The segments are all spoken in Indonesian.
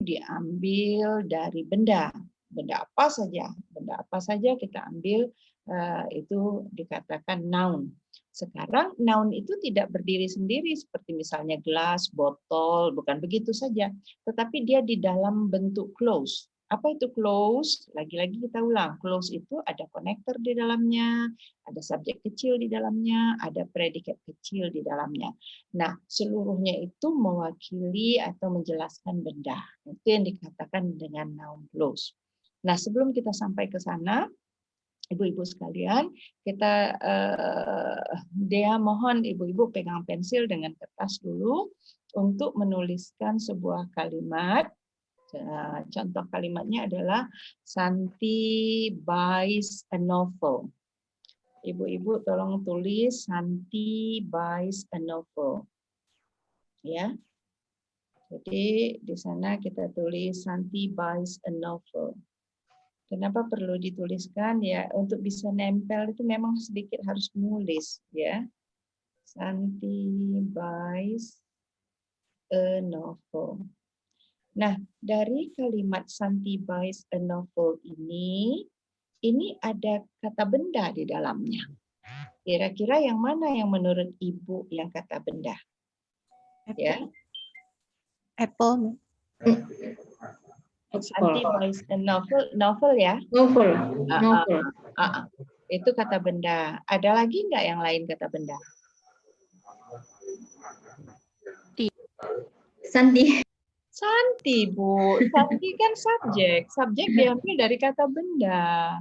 diambil dari benda. Benda apa saja kita ambil itu dikatakan noun. Sekarang noun itu tidak berdiri sendiri seperti misalnya gelas, botol, bukan begitu saja, tetapi dia di dalam bentuk clause. Apa itu clause? Lagi-lagi kita ulang, clause itu ada connector di dalamnya, ada subjek kecil di dalamnya, ada predikat kecil di dalamnya. Nah, seluruhnya itu mewakili atau menjelaskan benda. Itu yang dikatakan dengan noun clause. Nah, sebelum kita sampai ke sana, ibu-ibu sekalian, kita Dea mohon ibu-ibu pegang pensil dengan kertas dulu untuk menuliskan sebuah kalimat. Contoh kalimatnya adalah Santi buys a novel. Ibu-ibu tolong tulis Santi buys a novel. Ya. Jadi di sana kita tulis Santi buys a novel. Kenapa perlu dituliskan ya? Untuk bisa nempel itu memang sedikit harus menulis ya. Santi buys a novel. Nah, dari kalimat Santi buys a novel ini ada kata benda di dalamnya. Kira-kira yang mana yang menurut ibu yang kata benda? Apple. Ya. Apple. Santi buys a novel, novel ya? Novel. Itu kata benda. Ada lagi nggak yang lain kata benda? Santi. Santi, Bu. Santi kan subjek. Subjek diambil dari kata benda.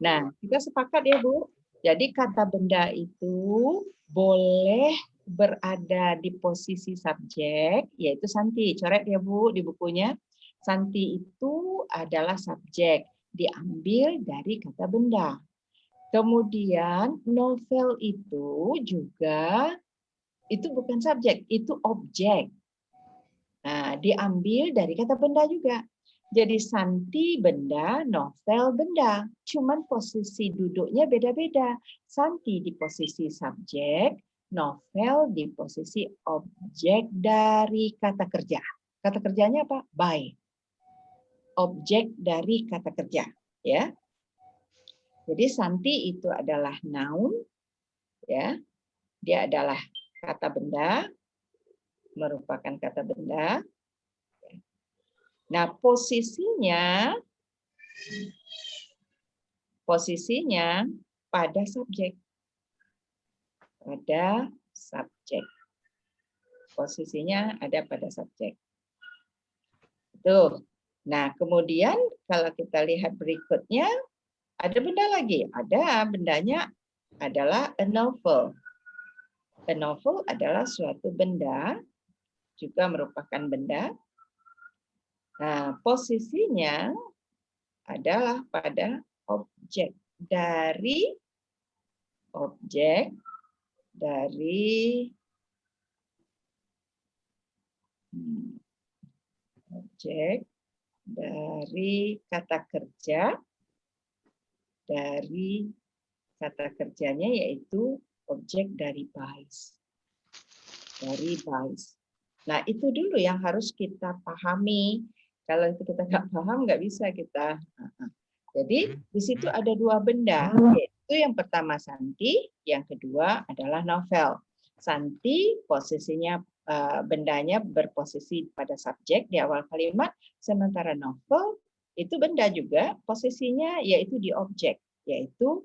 Nah, kita sepakat ya, Bu. Jadi kata benda itu boleh berada di posisi subjek, yaitu Santi. Coret ya, Bu, di bukunya. Santi itu adalah subjek. Diambil dari kata benda. Kemudian novel itu juga, itu bukan subjek, itu objek. Nah, diambil dari kata benda juga. Jadi Santi benda, novel benda. Cuman posisi duduknya beda-beda. Santi di posisi subjek, novel di posisi objek dari kata kerja. Kata kerjanya apa? By. Objek dari kata kerja, ya. Jadi Santi itu adalah noun, ya. Dia adalah kata benda, merupakan kata benda. Nah, posisinya pada subjek. Pada subjek. Posisinya ada pada subjek. Tuh. Nah, kemudian kalau kita lihat berikutnya, ada benda lagi. Ada bendanya adalah a novel. A novel adalah suatu benda, juga merupakan benda. Nah, posisinya adalah pada objek dari kata kerja, dari kata kerjanya yaitu objek dari buys. Dari buys. Nah, itu dulu yang harus kita pahami. Kalau itu kita nggak paham, nggak bisa kita. Jadi, di situ ada dua benda, yaitu yang pertama Santi, yang kedua adalah novel. Santi, posisinya bendanya berposisi pada subjek di awal kalimat, sementara novel itu benda juga, posisinya yaitu di objek, yaitu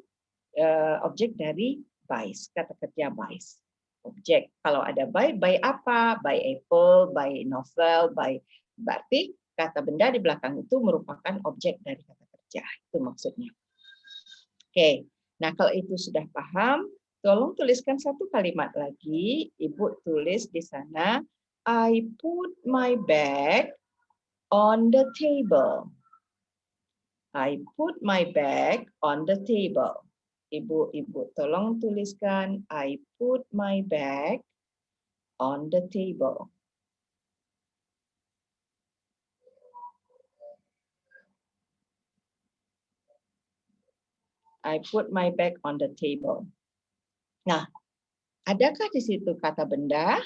objek dari buys, kata kerja buys. Objek. Kalau ada by apa? By apple, by novel, by, berarti kata benda di belakang itu merupakan objek dari kata kerja. Itu maksudnya. Oke. Nah, kalau itu sudah paham, tolong tuliskan satu kalimat lagi. Ibu tulis di sana, I put my bag on the table. I put my bag on the table. Ibu tolong tuliskan I put my bag on the table. I put my bag on the table. Nah, adakah di situ kata benda?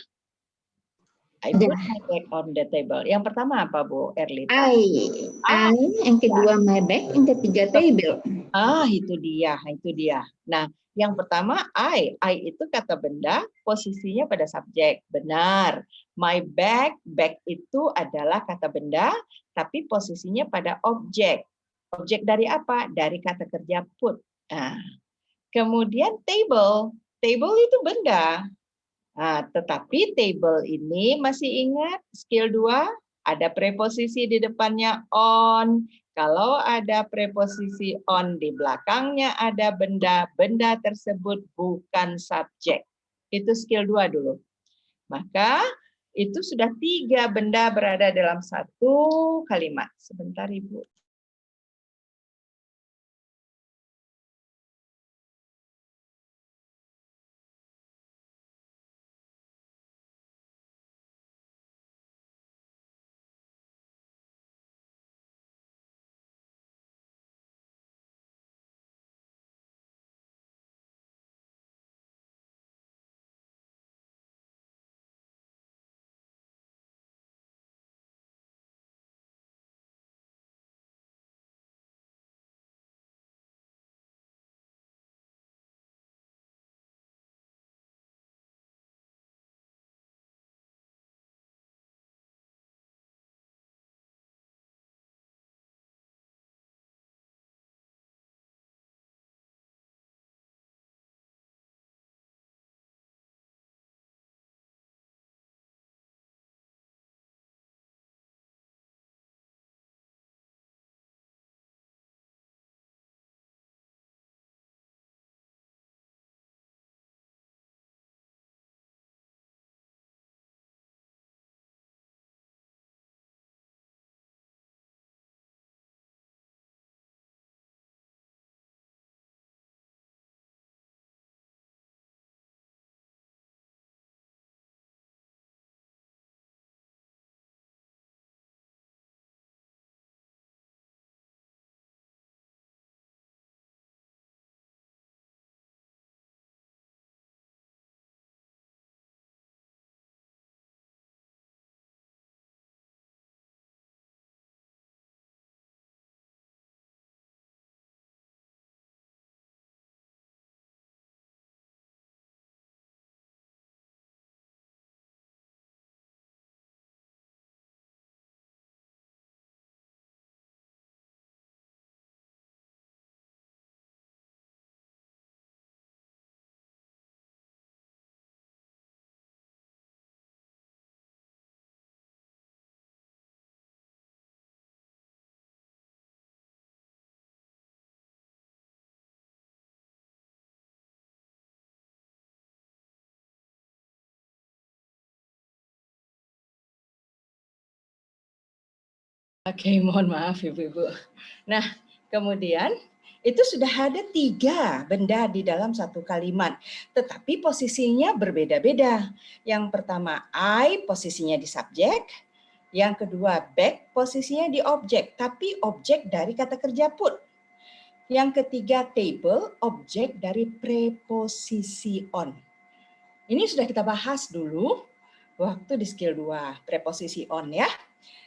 I put my bag on the table. Yang pertama apa Bu Erlita? I, yang kedua my bag, yang ketiga table. Itu dia. Nah, yang pertama I itu kata benda, posisinya pada subjek. Benar. My bag itu adalah kata benda, tapi posisinya pada objek. Objek dari apa? Dari kata kerja put. Nah, kemudian table itu benda. Nah, tetapi table ini masih ingat skill 2 ada preposisi di depannya on. Kalau ada preposisi on di belakangnya ada benda, benda tersebut bukan subjek. Itu skill 2 dulu. Maka itu sudah 3 benda berada dalam satu kalimat. Sebentar Ibu. Oke, mohon maaf Ibu-Ibu. Nah, kemudian itu sudah ada 3 benda di dalam satu kalimat, tetapi posisinya berbeda-beda. Yang pertama I posisinya di subjek, yang kedua bag posisinya di objek, tapi objek dari kata kerja put. Yang ketiga table, objek dari preposisi on. Ini sudah kita bahas dulu waktu di skill 2, preposisi on ya.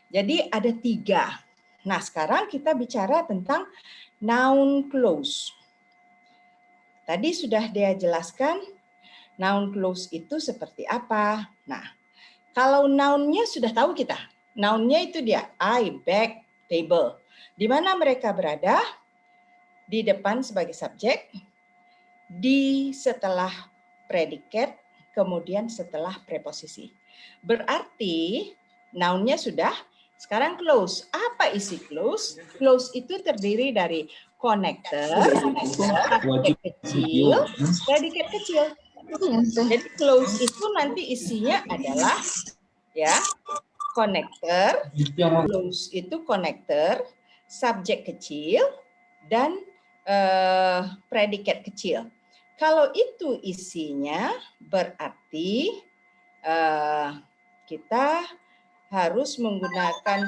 Jadi ada 3. Nah, sekarang kita bicara tentang noun clause. Tadi sudah dia jelaskan noun clause itu seperti apa. Nah, kalau noun-nya sudah tahu kita. Noun-nya itu dia I, bag, table. Di mana mereka berada? Di depan sebagai subjek, di setelah predikat, kemudian setelah preposisi. Berarti noun-nya sudah. Sekarang clause. Apa isi clause? Clause itu terdiri dari connector, subjek kecil, predikat kecil. Jadi clause itu nanti isinya adalah ya connector, clause itu connector, subjek kecil, dan predikat kecil. Kalau itu isinya berarti kita harus menggunakan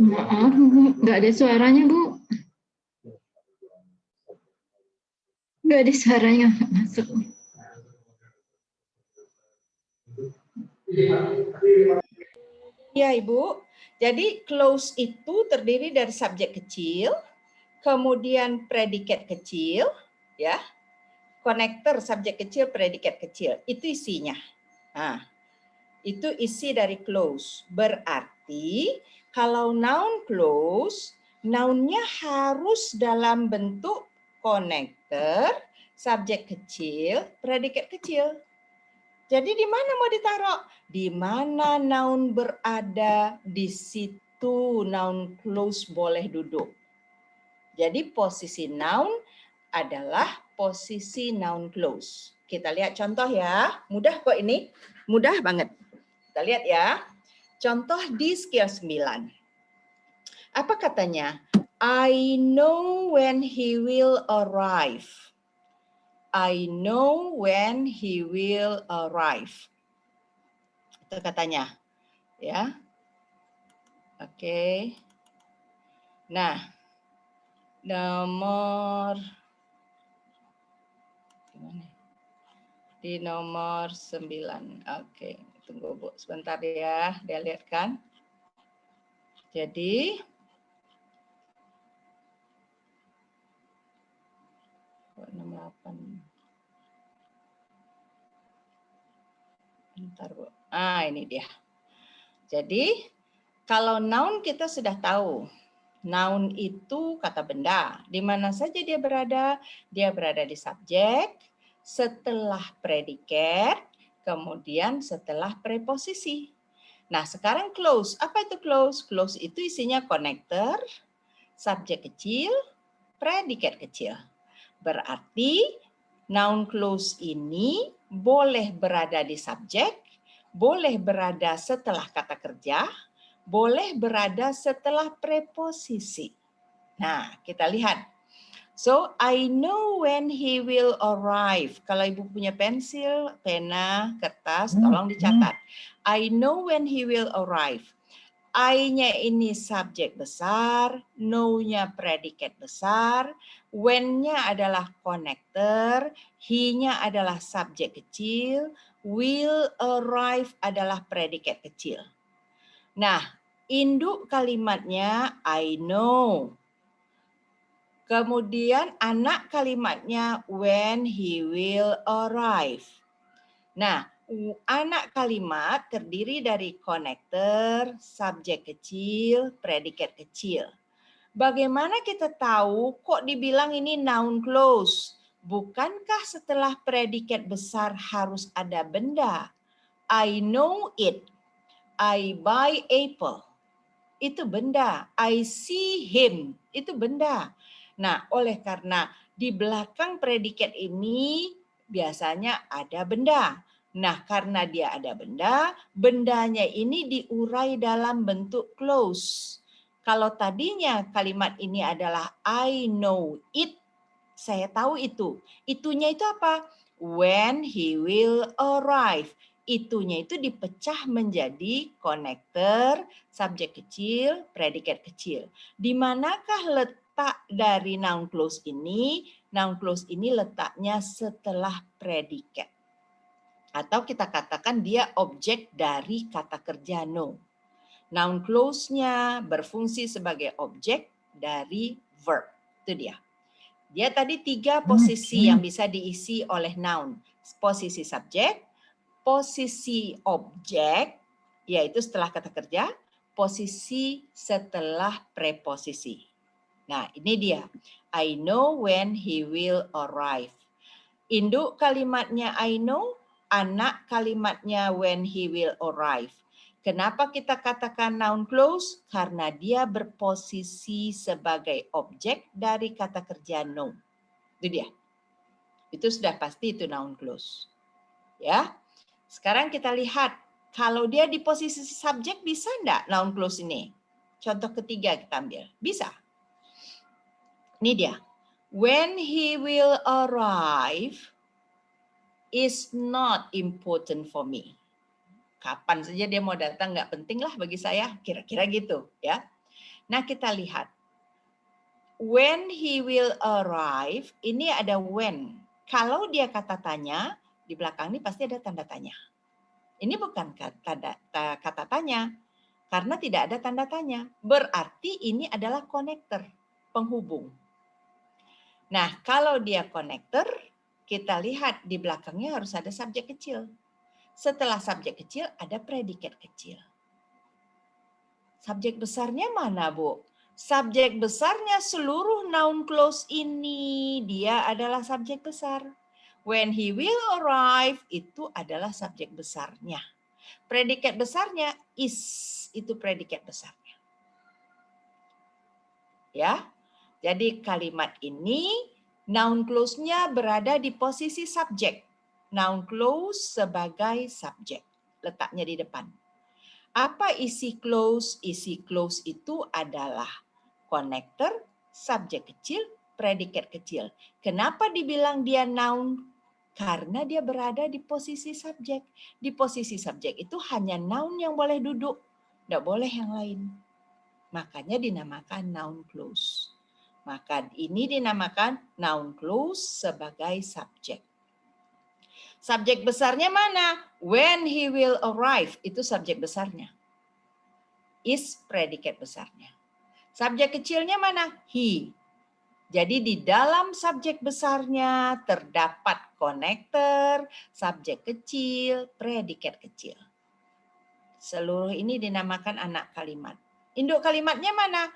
Maaf, nggak ada suaranya, Bu. Nggak ada suaranya masuk. Ya, Ibu. Jadi clause itu terdiri dari subjek kecil, kemudian predikat kecil, ya, connector subjek kecil, predikat kecil. Itu isinya. Nah, itu isi dari clause. Berarti kalau noun clause, nounnya harus dalam bentuk connector, subjek kecil, predikat kecil. Jadi di mana mau ditaruh? Di mana noun berada, di situ noun clause boleh duduk. Jadi posisi noun adalah posisi noun clause. Kita lihat contoh ya. Mudah kok ini. Mudah banget. Kita lihat ya. Contoh di skill 9. Apa katanya? I know when he will arrive. I know when he will arrive. Itu katanya. Ya. Oke. Nah, nomor gimana? Di nomor 9. Oke, tunggu Bu sebentar ya, dia lihatkan. Jadi kok 68. Bentar, Bu. Ini dia. Jadi kalau noun kita sudah tahu. Noun itu kata benda. Di mana saja dia berada? Dia berada di subjek, setelah predikat, kemudian setelah preposisi. Nah, sekarang clause. Apa itu clause? Clause itu isinya connector, subjek kecil, predikat kecil. Berarti noun clause ini boleh berada di subjek, boleh berada setelah kata kerja, boleh berada setelah preposisi. Nah, kita lihat. So, I know when he will arrive. Kalau Ibu punya pensil, pena, kertas, tolong dicatat. I know when he will arrive. I-nya ini subjek besar, know-nya predikat besar, when-nya adalah connector, he-nya adalah subjek kecil, will arrive adalah predikat kecil. Nah, induk kalimatnya I know. Kemudian anak kalimatnya when he will arrive. Nah, anak kalimat terdiri dari connector, subjek kecil, predikat kecil. Bagaimana kita tahu kok dibilang ini noun clause? Bukankah setelah predikat besar harus ada benda? I know it. I buy apple. Itu benda. I see him. Itu benda. Nah, oleh karena di belakang predikat ini biasanya ada benda. Nah, karena dia ada benda, bendanya ini diurai dalam bentuk clause. Kalau tadinya kalimat ini adalah I know it, saya tahu itu. Itunya itu apa? When he will arrive. Itunya itu dipecah menjadi connector, subjek kecil, predikat kecil. Di manakah letak dari noun clause ini? Noun clause ini letaknya setelah predikat. Atau kita katakan dia objek dari kata kerja know. Noun clause-nya berfungsi sebagai objek dari verb. Itu dia. Dia tadi 3 posisi yang bisa diisi oleh noun. Posisi subjek, posisi objek, yaitu setelah kata kerja, posisi setelah preposisi. Nah, ini dia. I know when he will arrive. Induk kalimatnya I know, anak kalimatnya when he will arrive. Kenapa kita katakan noun clause? Karena dia berposisi sebagai objek dari kata kerja know. Itu dia. Itu sudah pasti itu noun clause. Ya. Sekarang kita lihat kalau dia di posisi subjek bisa enggak noun clause ini? Contoh ketiga kita ambil. Bisa. Ini dia. When he will arrive is not important for me. kapan saja dia mau datang, nggak penting lah bagi saya, kira-kira gitu ya. Nah kita lihat, when he will arrive, ini ada when. Kalau dia kata tanya, di belakang ini pasti ada tanda tanya. Ini bukan kata tanya, karena tidak ada tanda tanya. Berarti ini adalah konektor, penghubung. Nah, kalau dia konektor, kita lihat di belakangnya harus ada subjek kecil. Setelah subjek kecil, ada predikat kecil. Subjek besarnya mana, Bu? Subjek besarnya seluruh noun clause ini, dia adalah subjek besar. When he will arrive, itu adalah subjek besarnya. Predikat besarnya is, itu predikat besarnya. Ya, jadi kalimat ini noun clause-nya berada di posisi subjek. Noun clause sebagai subjek, letaknya di depan. Apa isi clause? Isi clause itu adalah konektor, subjek kecil, predikat kecil. Kenapa dibilang dia noun? Karena dia berada di posisi subjek. Di posisi subjek itu hanya noun yang boleh duduk, tidak boleh yang lain. Makanya dinamakan noun clause. Maka ini dinamakan noun clause sebagai subjek. Subjek besarnya mana? When he will arrive, itu subjek besarnya. Is predikat besarnya. Subjek kecilnya mana? He. Jadi di dalam subjek besarnya terdapat konektor, subjek kecil, predikat kecil. Seluruh ini dinamakan anak kalimat. Induk kalimatnya mana?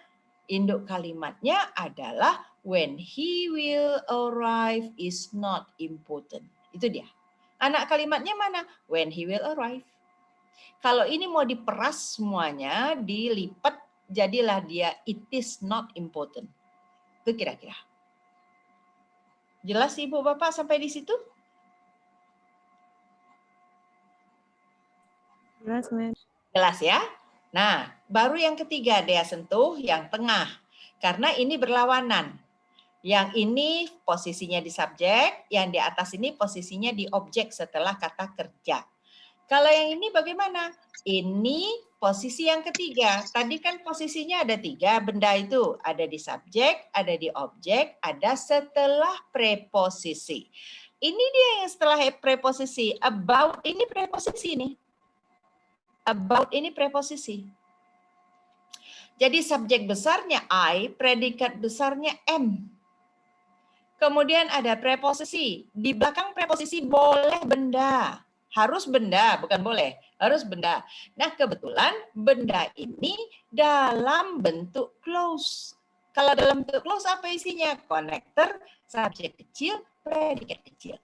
Induk kalimatnya adalah when he will arrive is not important. Itu dia. Anak kalimatnya mana? When he will arrive. Kalau ini mau diperas semuanya, dilipat, jadilah dia it is not important. Itu kira-kira. Jelas Ibu Bapak sampai di situ? Jelas, Mem. Jelas ya? Nah, baru yang ketiga dia sentuh yang tengah. Karena ini berlawanan. Yang ini posisinya di subjek, yang di atas ini posisinya di objek setelah kata kerja. Kalau yang ini bagaimana? Ini posisi yang ketiga. Tadi kan posisinya ada 3 benda itu. Ada di subjek, ada di objek, ada setelah preposisi. Ini dia yang setelah preposisi. About ini preposisi nih. About ini preposisi. Jadi subjek besarnya I, predikat besarnya am. Kemudian ada preposisi. Di belakang preposisi boleh benda. Harus benda, bukan boleh. Harus benda. Nah, kebetulan benda ini dalam bentuk clause. Kalau dalam bentuk clause apa isinya? Konektor, subjek kecil, predikat kecil.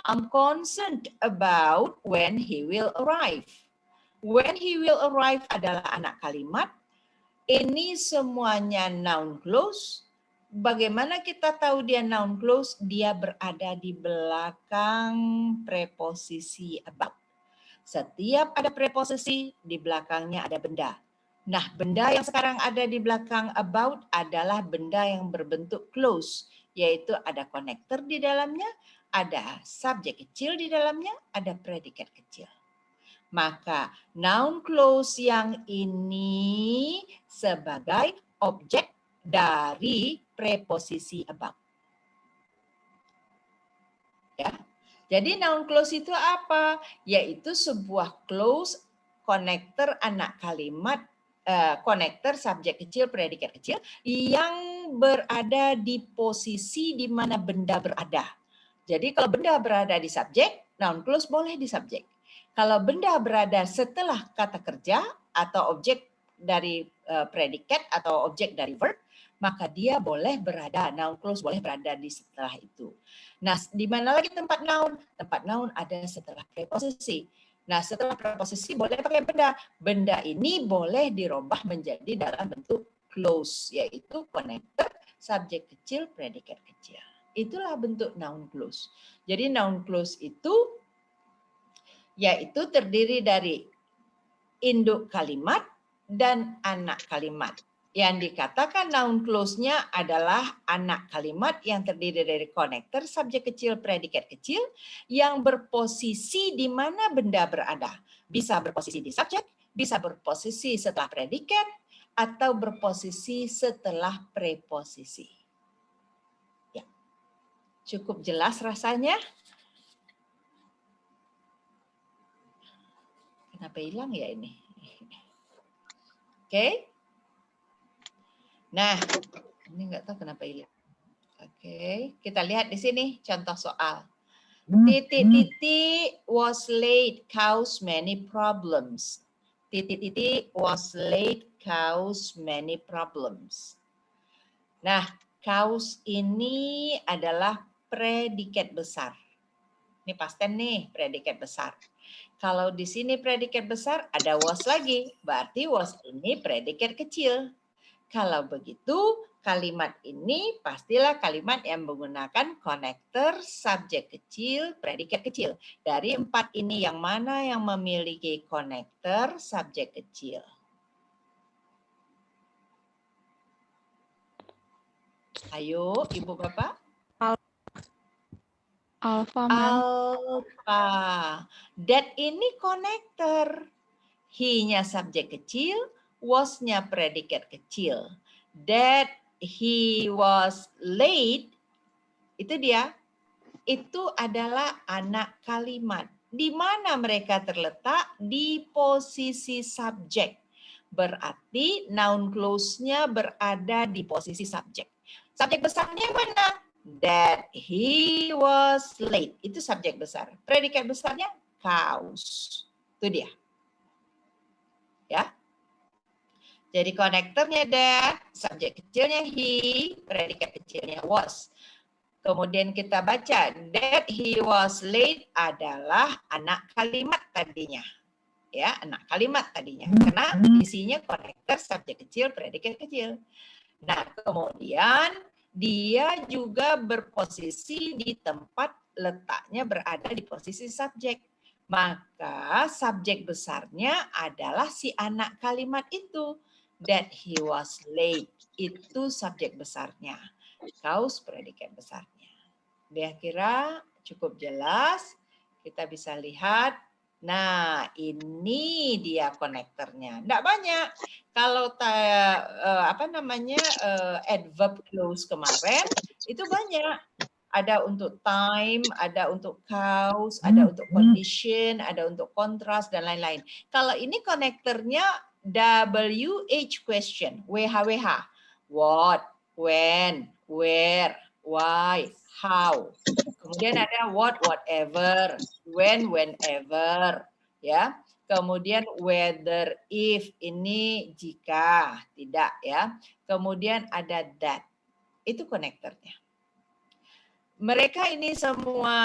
I'm concerned about when he will arrive. When he will arrive adalah anak kalimat. Ini semuanya noun clause. Bagaimana kita tahu dia noun clause? Dia berada di belakang preposisi about. Setiap ada preposisi, di belakangnya ada benda. Nah, benda yang sekarang ada di belakang about adalah benda yang berbentuk clause, yaitu ada konektor di dalamnya, ada subjek kecil di dalamnya, ada predikat kecil. Maka noun clause yang ini sebagai objek dari preposisi about. Ya. Jadi noun clause itu apa? Yaitu sebuah clause konektor anak kalimat, konektor subjek kecil, predikat kecil yang berada di posisi di mana benda berada. Jadi kalau benda berada di subjek, noun clause boleh di subjek. Kalau benda berada setelah kata kerja atau objek dari predikat atau objek dari verb, maka dia boleh berada, noun clause boleh berada di setelah itu. Nah, di mana lagi tempat noun? Tempat noun ada setelah preposisi. Nah, setelah preposisi boleh pakai benda. Benda ini boleh dirubah menjadi dalam bentuk clause, yaitu konektor, subjek kecil, predikat kecil. Itulah bentuk noun clause. Jadi noun clause itu yaitu terdiri dari induk kalimat dan anak kalimat. Yang dikatakan noun clause-nya adalah anak kalimat yang terdiri dari connector, subjek kecil, predikat kecil, yang berposisi di mana benda berada. Bisa berposisi di subjek, bisa berposisi setelah predikat, atau berposisi setelah preposisi. Ya. Cukup jelas rasanya? Kenapa hilang ya ini? Oke. Nah, ini nggak tahu kenapa hilang. Oke, kita lihat di sini contoh soal. Titik-titik was late cause many problems. Titik-titik was late cause many problems. Nah, cause ini adalah predikat besar. Ini past tense nih, predikat besar. Kalau di sini predikat besar, ada was lagi. Berarti was ini predikat kecil. Kalau begitu, kalimat ini pastilah kalimat yang menggunakan konektor, subjek kecil, predikat kecil. Dari 4 ini yang mana yang memiliki konektor, subjek kecil? Ayo, Ibu Bapak. Alpha, Ma'am. Alpha. That ini konektor. He-nya subjek kecil, was-nya predikat kecil. That he was late, itu dia. Itu adalah anak kalimat. Di mana mereka terletak? Di posisi subjek. Berarti noun clause-nya berada di posisi subjek. Subjek besarnya mana? That he was late. Itu subjek besar. Predikat besarnya cause. Itu dia. Ya. Jadi konektornya that, subjek kecilnya he, predikat kecilnya was. Kemudian kita baca that he was late adalah anak kalimat tadinya. Ya, anak kalimat tadinya. Karena isinya konektor, subjek kecil, predikat kecil. Nah, kemudian dia juga berposisi di tempat letaknya berada di posisi subjek. Maka subjek besarnya adalah si anak kalimat itu. That he was late. Itu subjek besarnya. Cause predikat besarnya. Dia kira cukup jelas. Kita bisa lihat. Nah, ini dia konektornya. Nggak banyak. Kalau adverb clause kemarin itu banyak. Ada untuk time, ada untuk cause, ada untuk condition, ada untuk contrast dan lain-lain. Kalau ini konektornya WH question, WH. What, when, where, why, how. Kemudian ada what, whatever, when, whenever, ya. Kemudian whether, if, ini jika, tidak, ya. Kemudian ada that. Itu konektornya. Mereka ini semua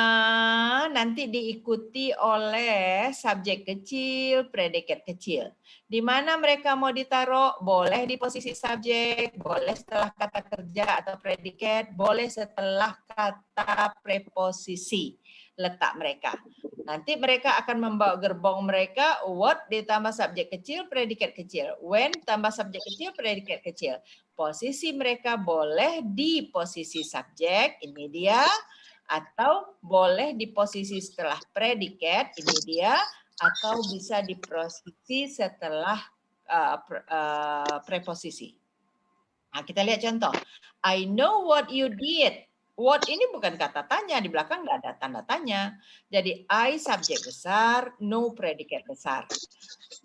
nanti diikuti oleh subjek kecil, predikat kecil. Di mana mereka mau ditaruh? Boleh di posisi subjek, boleh setelah kata kerja atau predikat, boleh setelah kata preposisi letak mereka. Nanti mereka akan membawa gerbong mereka what ditambah subjek kecil, predikat kecil. When tambah subjek kecil, predikat kecil. Posisi mereka boleh di posisi subjek, ini dia, atau boleh di posisi setelah predikat, ini dia, atau bisa di posisi setelah preposisi. Nah, kita lihat contoh. I know what you did. What ini bukan kata tanya, di belakang nggak ada tanda tanya. Jadi I subjek besar, know predikat besar.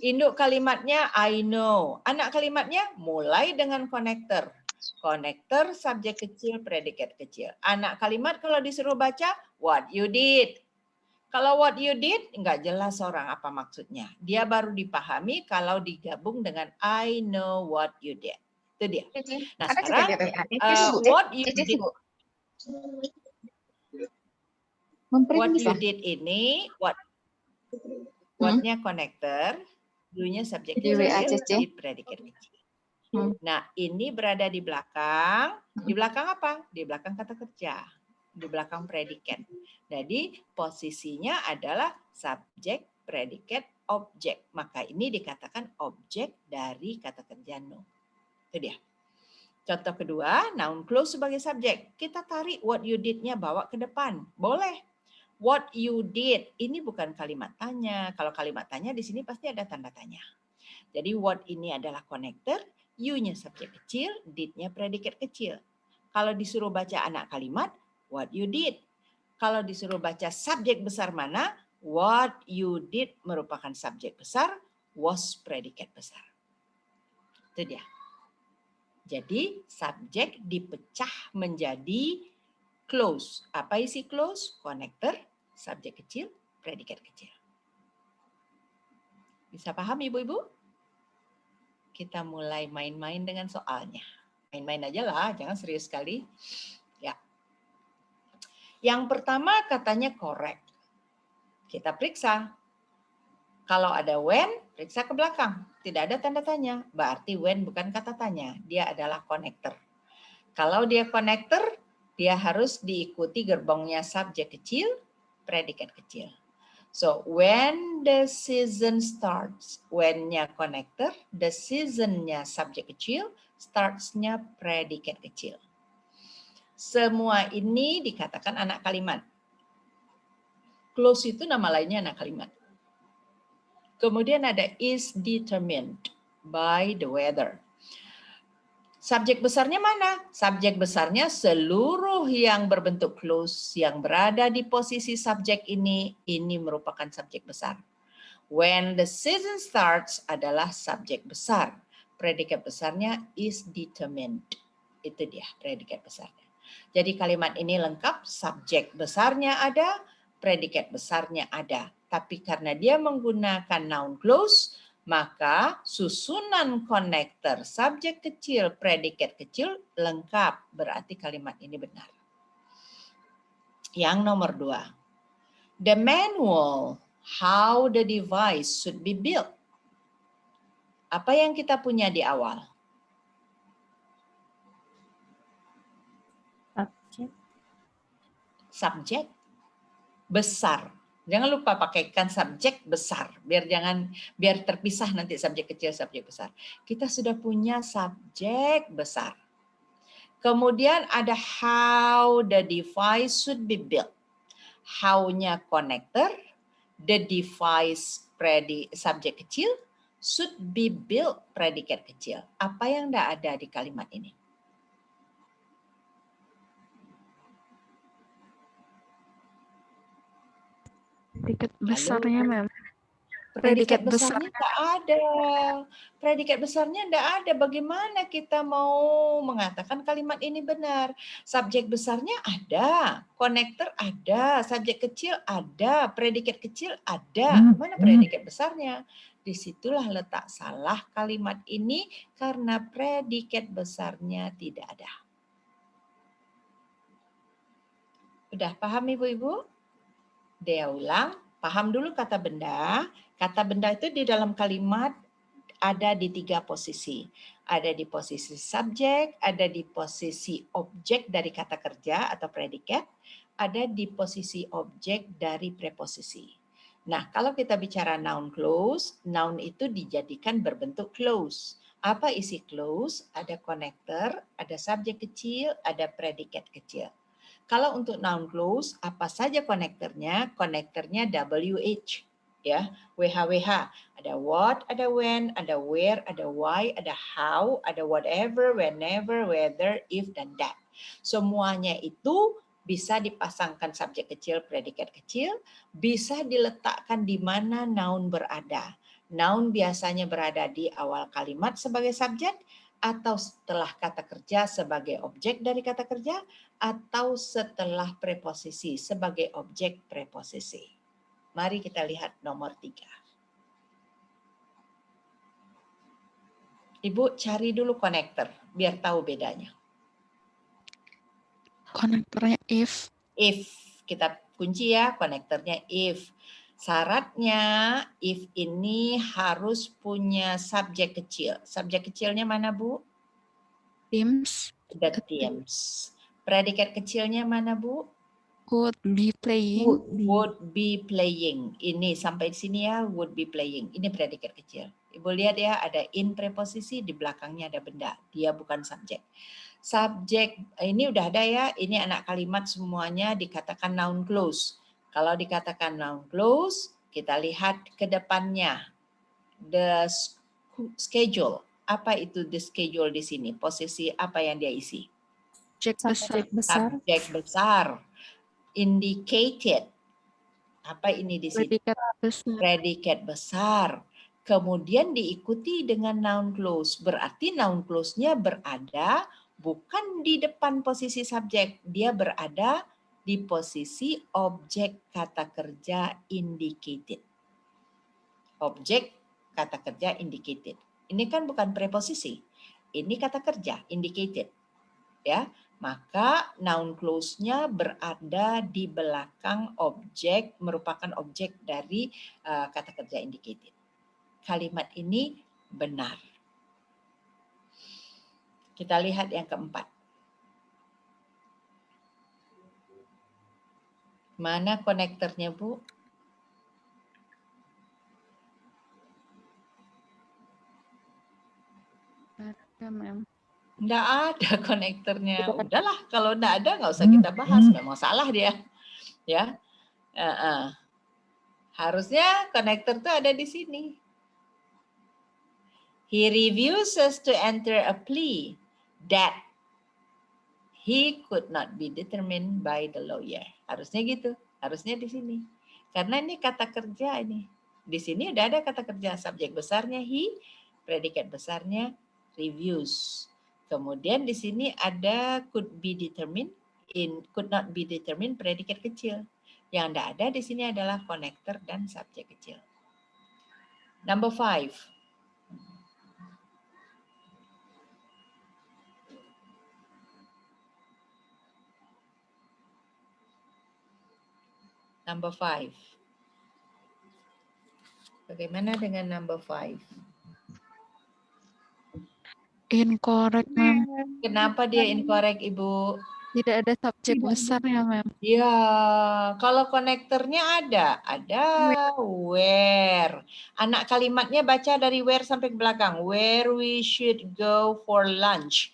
Induk kalimatnya I know. Anak kalimatnya mulai dengan konektor. Konektor, subjek kecil, predikat kecil. Anak kalimat kalau disuruh baca, what you did. Kalau what you did, nggak jelas orang apa maksudnya. Dia baru dipahami kalau digabung dengan I know what you did. Itu dia. Nah sekarang, what you did. What you did ini, what-nya konektor, do-nya subjek kecil, di predikat kecil. Nah, ini berada di belakang. Di belakang apa? Di belakang kata kerja. Di belakang predikat. Jadi, posisinya adalah subjek, predikat, objek. Maka ini dikatakan objek dari kata kerja know. Itu dia. Contoh kedua, noun clause sebagai subjek. Kita tarik what you did-nya bawa ke depan. Boleh. What you did. Ini bukan kalimat tanya. Kalau kalimat tanya di sini pasti ada tanda tanya. Jadi what ini adalah connector, you-nya subjek kecil, did-nya predikat kecil. Kalau disuruh baca anak kalimat, what you did. Kalau disuruh baca subjek besar mana, what you did merupakan subjek besar, was predikat besar. Itu dia. Jadi subjek dipecah menjadi clause. Apa isi clause? Connector, subjek kecil, predikat kecil. Bisa paham Ibu-ibu? Kita mulai main-main dengan soalnya. Main-main aja lah, jangan serius sekali. Ya. Yang pertama katanya correct. Kita periksa. Kalau ada when, periksa ke belakang. Tidak ada tanda tanya. Berarti when bukan kata tanya. Dia adalah connector. Kalau dia connector, dia harus diikuti gerbongnya subjek kecil, predikat kecil. So, when the season starts, when-nya connector, the season-nya subjek kecil, starts-nya predikat kecil. Semua ini dikatakan anak kalimat. Clause itu nama lainnya anak kalimat. Kemudian ada is determined by the weather. Subjek besarnya mana? Subjek besarnya seluruh yang berbentuk clause yang berada di posisi subjek ini merupakan subjek besar. When the season starts adalah subjek besar. Predikat besarnya is determined. Itu dia predikat besarnya. Jadi kalimat ini lengkap, subjek besarnya ada, predikat besarnya ada. Tapi karena dia menggunakan noun clause, maka susunan konektor subjek kecil, predikat kecil lengkap. Berarti kalimat ini benar. Yang nomor 2. The manual how the device should be built. Apa yang kita punya di awal? Subjek besar. Jangan lupa pakaikan subjek besar, biar terpisah nanti subjek kecil, subjek besar. Kita sudah punya subjek besar. Kemudian ada how the device should be built. How-nya connector, the device subjek kecil, should be built predikat kecil. Apa yang tidak ada di kalimat ini? Predikat besarnya, Ma'am. Predikat besarnya tidak ada. Predikat besarnya tidak ada. Bagaimana kita mau mengatakan kalimat ini benar? Subjek besarnya ada, konektor ada, subjek kecil ada, predikat kecil ada. Mana predikat besarnya? Disitulah letak salah kalimat ini karena predikat besarnya tidak ada. Udah paham Ibu-ibu? Dia ulang, paham dulu kata benda. Kata benda itu di dalam kalimat ada di 3 posisi. Ada di posisi subjek, ada di posisi objek dari kata kerja atau predikat, ada di posisi objek dari preposisi. Nah, kalau kita bicara noun clause, noun itu dijadikan berbentuk clause. Apa isi clause? Ada connector, ada subjek kecil, ada predikat kecil. Kalau untuk noun clause, apa saja konektornya? Konektornya WH, ya, WH. Ada what, ada when, ada where, ada why, ada how, ada whatever, whenever, whether, if, dan that. Semuanya itu bisa dipasangkan subjek kecil, predikat kecil, bisa diletakkan di mana noun berada. Noun biasanya berada di awal kalimat sebagai subjek, atau setelah kata kerja sebagai objek dari kata kerja, atau setelah preposisi sebagai objek preposisi. Mari kita lihat nomor 3. Ibu cari dulu konektor, biar tahu bedanya. Konektornya if. If, kita kunci ya, konektornya if. Syaratnya if ini harus punya subjek kecil. Subjek kecilnya mana Bu? Teams. The teams. Predikat kecilnya mana Bu? Would be playing. Would be playing. Ini sampai di sini ya, would be playing. Ini predikat kecil. Ibu lihat ya, ada in preposisi, di belakangnya ada benda. Dia bukan subjek. Subjek ini udah ada ya, ini anak kalimat semuanya dikatakan noun clause. Kalau dikatakan noun clause, kita lihat ke depannya. The schedule. Apa itu the schedule di sini? Posisi apa yang dia isi? Subjek besar. Subjek besar. Indicated. Apa ini di sini? Predikat besar. Predikat besar. Kemudian diikuti dengan noun clause. Berarti noun clause-nya berada bukan di depan posisi subjek. Dia berada di posisi objek kata kerja indicated. Objek kata kerja indicated. Ini kan bukan preposisi. Ini kata kerja indicated. Ya, maka noun clause-nya berada di belakang objek, merupakan objek dari kata kerja indicated. Kalimat ini benar. Kita lihat yang keempat. Mana konektornya, Bu? Ada, Ma'am. Nggak ada konektornya. Udahlah, kalau nggak ada nggak usah kita bahas. Memang salah dia. Ya, harusnya konektor tuh ada di sini. He refuses to enter a plea that he could not be determined by the lawyer. Harusnya gitu. Harusnya di sini. Karena ini kata kerja ini. Di sini udah ada kata kerja. Subjek besarnya he, predikat besarnya refuse. Kemudian di sini ada could be determined, could not be determined, predikat kecil. Yang tidak ada di sini adalah konektor dan subjek kecil. Number 5. Number 5. Bagaimana dengan number 5? Incorrect, Ma'am. Kenapa dia incorrect, Ibu? Tidak ada subjek besar ya, Ma'am. Ya, kalau konektornya ada where. Anak kalimatnya baca dari where sampai ke belakang. Where we should go for lunch.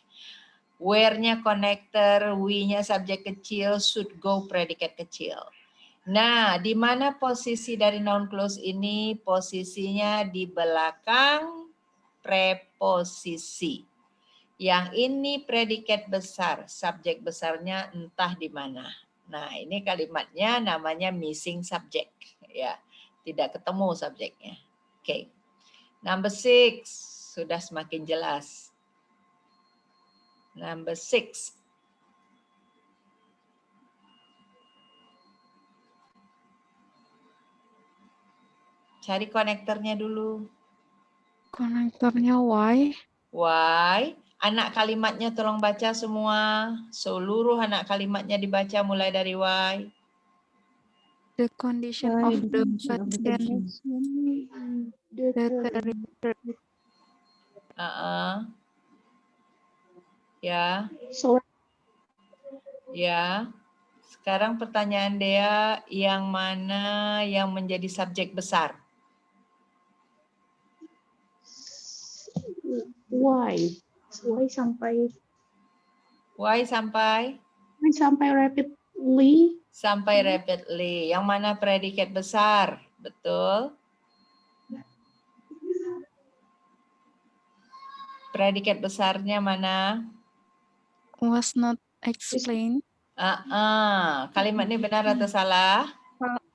Where-nya konektor, we-nya subjek kecil, should go predikat kecil. Nah, di mana posisi dari noun clause ini? Posisinya di belakang preposisi. Yang ini predikat besar, subjek besarnya entah di mana. Nah, ini kalimatnya namanya missing subject, ya. Tidak ketemu subjeknya. Oke. Number 6 sudah semakin jelas. Number 6. Cari konektornya dulu. Konektornya why. Why? Anak kalimatnya tolong baca semua. Seluruh anak kalimatnya dibaca mulai dari why. The condition of the patient. Ya. Ya. Sekarang pertanyaan Dea, yang mana yang menjadi subjek besar? Why sampai rapidly. Sampai rapidly. Yang mana predikat besar? Betul. Predikat besarnya mana? Was not explained. Kalimat ini benar atau salah?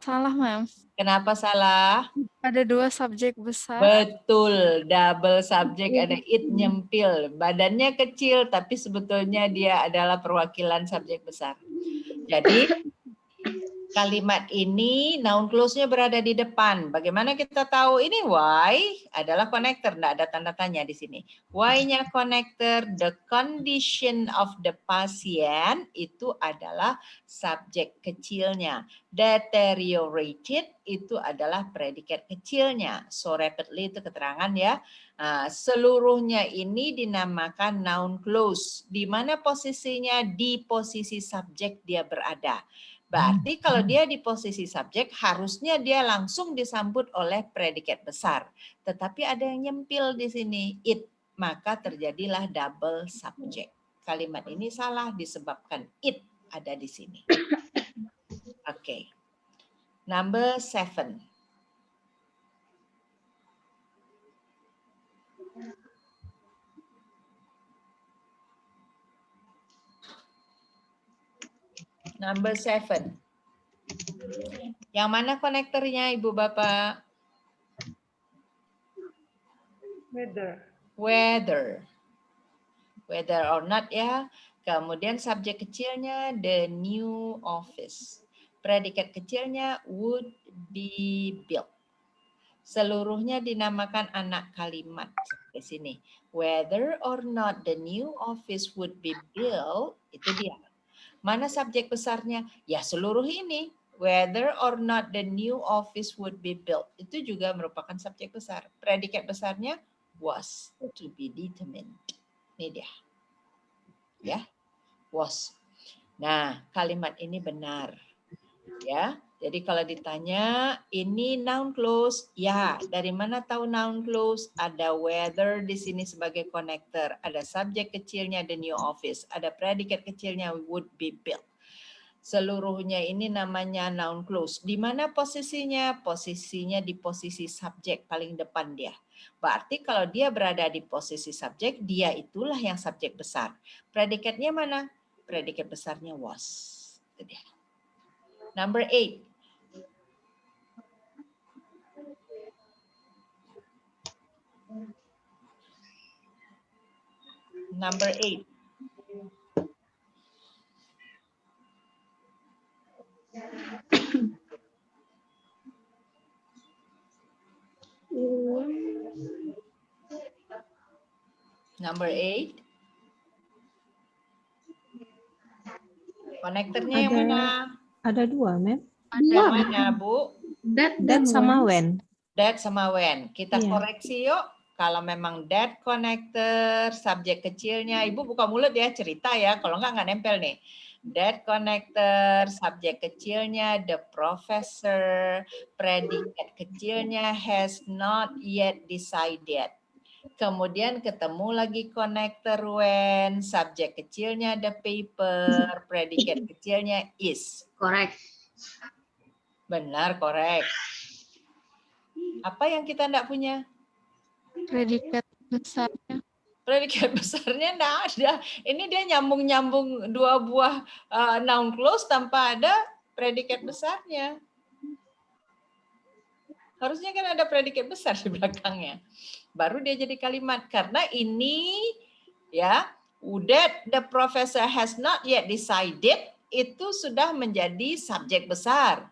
Salah, Ma'am. Kenapa salah? Ada 2 subjek besar. Betul, double subjek, ada it nyempil. Badannya kecil tapi sebetulnya dia adalah perwakilan subjek besar. Jadi kalimat ini noun clause-nya berada di depan. Bagaimana kita tahu ini why adalah konektor? Tidak ada tanda tanya di sini. Why-nya konektor, the condition of the patient itu adalah subjek kecilnya. Deteriorated itu adalah predikat kecilnya. So rapidly itu keterangan ya. Seluruhnya ini dinamakan noun clause. Di mana posisinya? Di posisi subjek dia berada. Berarti kalau dia di posisi subjek, harusnya dia langsung disambut oleh predikat besar. Tetapi ada yang nyempil di sini, it. Maka terjadilah double subject. Kalimat ini salah disebabkan it ada di sini. Oke. Number 7. Number 7. Yang mana konektornya, Ibu Bapak? Whether. Whether or not ya. Kemudian subjek kecilnya the new office. Predikat kecilnya would be built. Seluruhnya dinamakan anak kalimat. Di sini. Whether or not the new office would be built, itu dia. Mana subjek besarnya? Ya seluruh ini. Whether or not the new office would be built. Itu juga merupakan subjek besar. Predikat besarnya was to be determined. Ini dia. Ya, was. Nah, kalimat ini benar. Ya. Jadi kalau ditanya, ini noun clause, ya. Dari mana tahu noun clause? Ada whether di sini sebagai connector, ada subjek kecilnya the new office, ada predikat kecilnya would be built. Seluruhnya ini namanya noun clause. Di mana posisinya? Posisinya di posisi subjek paling depan dia. Berarti kalau dia berada di posisi subjek, dia itulah yang subjek besar. Predikatnya mana? Predikat besarnya was. Itu dia. Number 8. Number 8. Number 8. Konektornya yang mana? Ada dua, Mem. Yang mana, Bu? That Sama when. That sama when. Kita Iya. koreksi yuk. Kalau memang that connector, subjek kecilnya, Ibu buka mulut ya, cerita ya. Kalau nggak nempel nih. That connector, subjek kecilnya the professor, predikat kecilnya has not yet decided. Kemudian ketemu lagi connector when, subjek kecilnya the paper, predikat kecilnya is. Correct. Benar, correct. Apa yang kita enggak punya? Predikat besarnya. Predikat besarnya enggak ada. Ini dia nyambung-nyambung dua buah noun clause tanpa ada predikat besarnya. Harusnya kan ada predikat besar di belakangnya. Baru dia jadi kalimat. Karena ini ya, that the professor has not yet decided itu sudah menjadi subjek besar.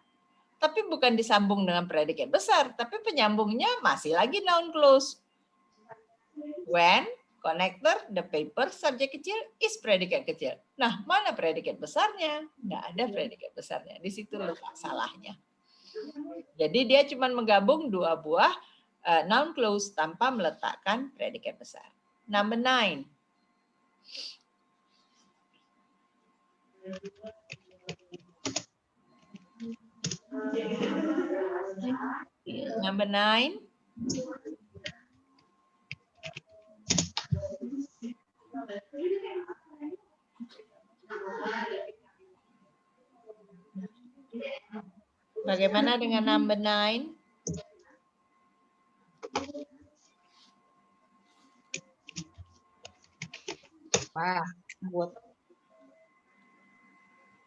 Tapi bukan disambung dengan predikat besar, tapi penyambungnya masih lagi noun clause. When, connector, the paper, subjek kecil, is predikat kecil. Nah, mana predikat besarnya? Nggak ada predikat besarnya. Di situ letak salahnya. Jadi dia cuma menggabung dua buah noun clause tanpa meletakkan predikat besar. Number 9. Number 9. Bagaimana dengan number 9? Wah, buat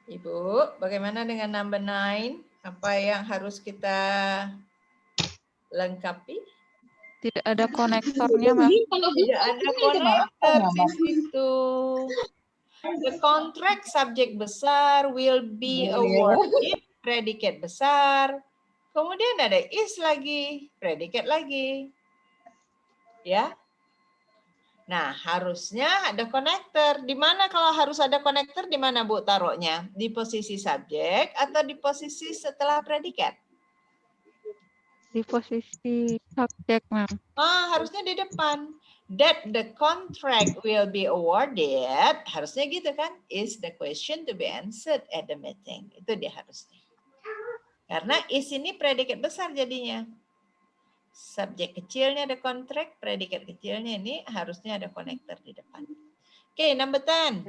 Ibu, bagaimana dengan number 9? Apa yang harus kita lengkapi? Tidak ada konektornya, Ma'am. Tidak ada konektor di situ. The contract subjek besar will be awarded, predikat besar. Kemudian ada is lagi, predikat lagi. Ya. Nah, harusnya ada konektor. Di mana kalau harus ada konektor, di mana Bu taruhnya? Di posisi subjek atau di posisi setelah predikat? di posisi subjek, Ma'am. Harusnya di depan. That the contract will be awarded, harusnya gitu kan, is the question to be answered at the meeting. Itu dia harusnya. Karena is ini predikat besar jadinya. Subjek kecilnya ada kontrak, predikat kecilnya ini harusnya ada konektor di depan. Oke, number 10.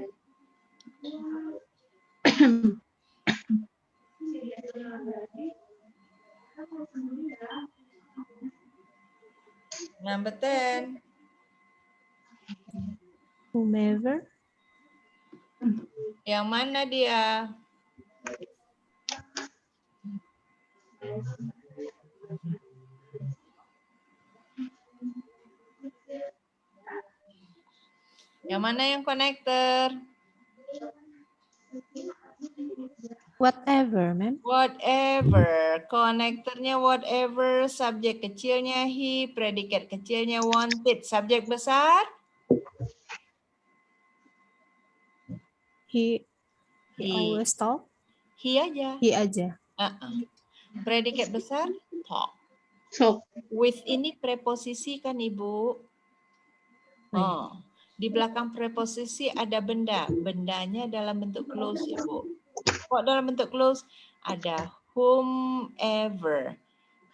Number 10. Whomever. Yang mana dia? Yang mana yang konektor? Whatever, ma'am. Whatever. Konektornya whatever. Subjek kecilnya he. Predikat kecilnya wanted. Subjek besar? He He. always talk. He aja. He aja. Predikat besar? Talk. So, With ini preposisi kan Ibu? Oh, di belakang preposisi ada benda. Bendanya dalam bentuk close ya Bu. Kok dalam bentuk close? Ada whomever.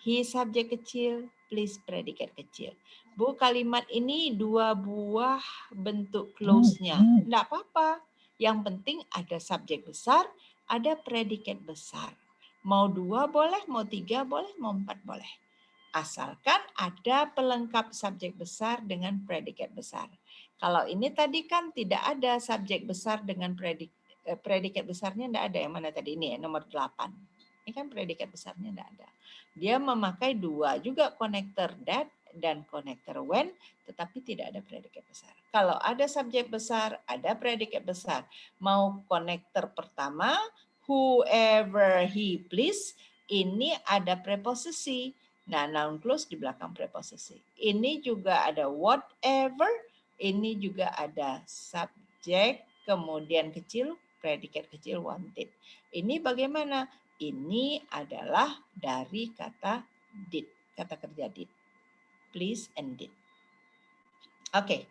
He subjek kecil, please predikat kecil. Bu, kalimat ini 2 buah bentuk close-nya. Enggak apa-apa. Yang penting ada subjek besar, ada predikat besar. Mau 2 boleh, mau 3 boleh, mau 4 boleh. Asalkan ada pelengkap subjek besar dengan predikat besar. Kalau ini tadi kan tidak ada subjek besar dengan predikat besarnya tidak ada. Yang mana tadi ini ya, nomor 8. Ini kan predikat besarnya tidak ada. Dia memakai 2 juga, konektor that dan konektor when, tetapi tidak ada predikat besar. Kalau ada subjek besar, ada predikat besar. Mau konektor pertama, whoever he please, ini ada preposisi. Nah, noun clause di belakang preposisi. Ini juga ada whatever, ini juga ada subjek, kemudian kecil, predikat kecil wanted. Ini bagaimana? Ini adalah dari kata did, kata kerja did. Please and did. Oke.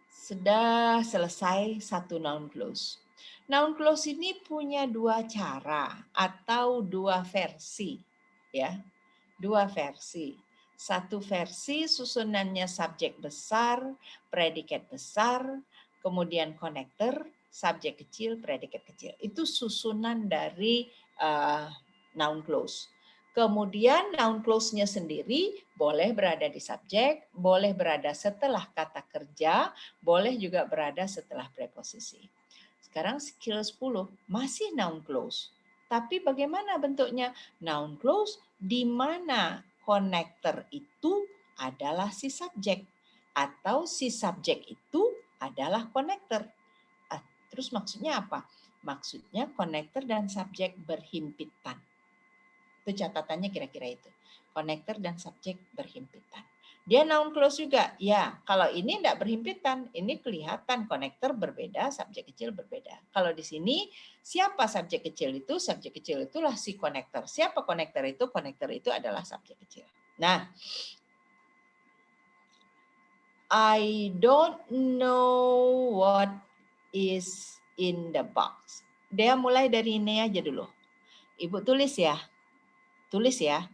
Sudah selesai satu noun clause. Noun clause ini punya 2 cara atau 2 versi, ya. 2 versi. Satu versi susunannya subjek besar, predikat besar, kemudian konektor, subjek kecil, predikat kecil. Itu susunan dari noun clause. Kemudian noun clause-nya sendiri boleh berada di subjek, boleh berada setelah kata kerja, boleh juga berada setelah preposisi. Sekarang skill 10 masih noun clause. Tapi bagaimana bentuknya? Noun clause di mana konektor itu adalah si subjek atau si subjek itu adalah konektor. Terus maksudnya apa? Maksudnya konektor dan subjek berhimpitan. Itu catatannya kira-kira itu. Konektor dan subjek berhimpitan. Dia noun clause juga. Ya, kalau ini tidak berhimpitan, ini kelihatan konektor berbeda, subjek kecil berbeda. Kalau di sini, siapa subjek kecil itu? Subjek kecil itulah si konektor. Siapa konektor itu? Konektor itu adalah subjek kecil. Nah, I don't know what is in the box. Dia mulai dari ini aja dulu. Ibu tulis ya. Tulis ya.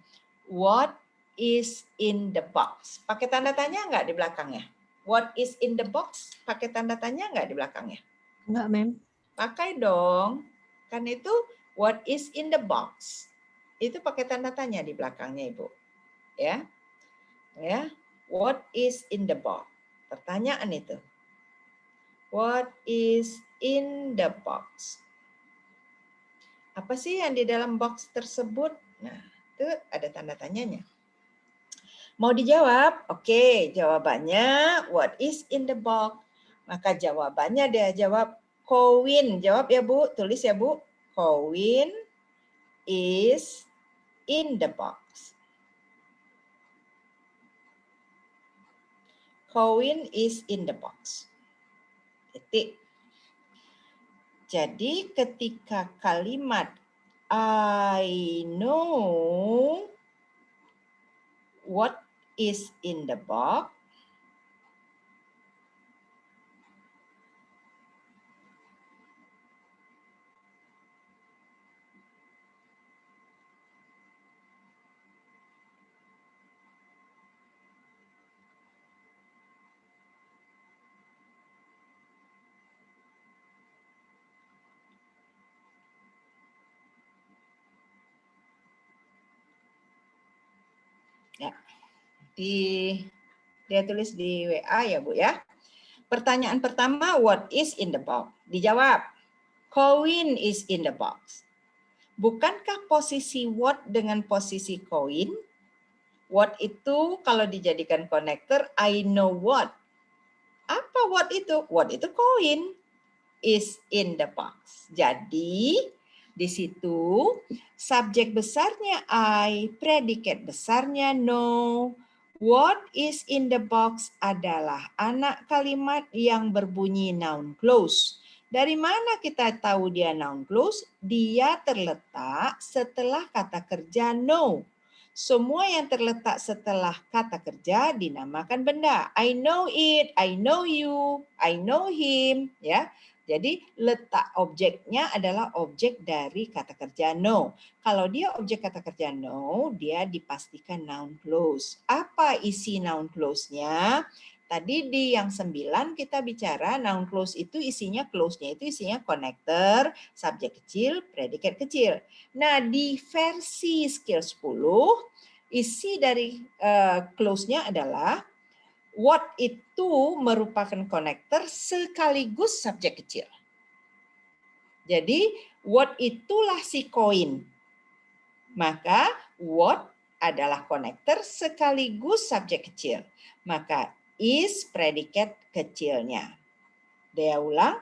What is in the box? Pakai tanda tanya nggak di belakangnya? What is in the box? Pakai tanda tanya nggak di belakangnya? Enggak, ma'am. Pakai dong. Kan itu what is in the box. Itu pakai tanda tanya di belakangnya, Ibu. Ya. Ya. What is in the box? Pertanyaan itu. What is in the box? Apa sih yang di dalam box tersebut? Nah, itu ada tanda tanyanya. Mau dijawab? Oke, jawabannya what is in the box? Maka jawabannya dia jawab Coin. Jawab ya Bu, tulis ya Bu. Coin is in the box. Coin is in the box. Titik. Jadi ketika kalimat I know what is in the box. Ya, dia tulis di WA ya Bu ya. Pertanyaan pertama, what is in the box? Dijawab, coin is in the box. Bukankah posisi what dengan posisi coin? What itu kalau dijadikan konektor, I know what. Apa what itu? What itu coin. Is in the box. Jadi di situ subjek besarnya I, predikat besarnya no. What is in the box adalah anak kalimat yang berbunyi noun clause. Dari mana kita tahu dia noun clause? Dia terletak setelah kata kerja no. Semua yang terletak setelah kata kerja dinamakan benda. I know it, I know you, I know him, ya. Jadi letak objeknya adalah objek dari kata kerja no. Kalau dia objek kata kerja no, dia dipastikan noun clause. Apa isi noun clause-nya? Tadi di yang 9 kita bicara noun clause itu isinya clause-nya itu isinya connector, subjek kecil, predikat kecil. Nah, di versi skill 10 isi dari clause-nya adalah what itu merupakan konektor sekaligus subjek kecil. Jadi what itulah si koin. Maka what adalah konektor sekaligus subjek kecil. Maka is predikat kecilnya. Dia ulang.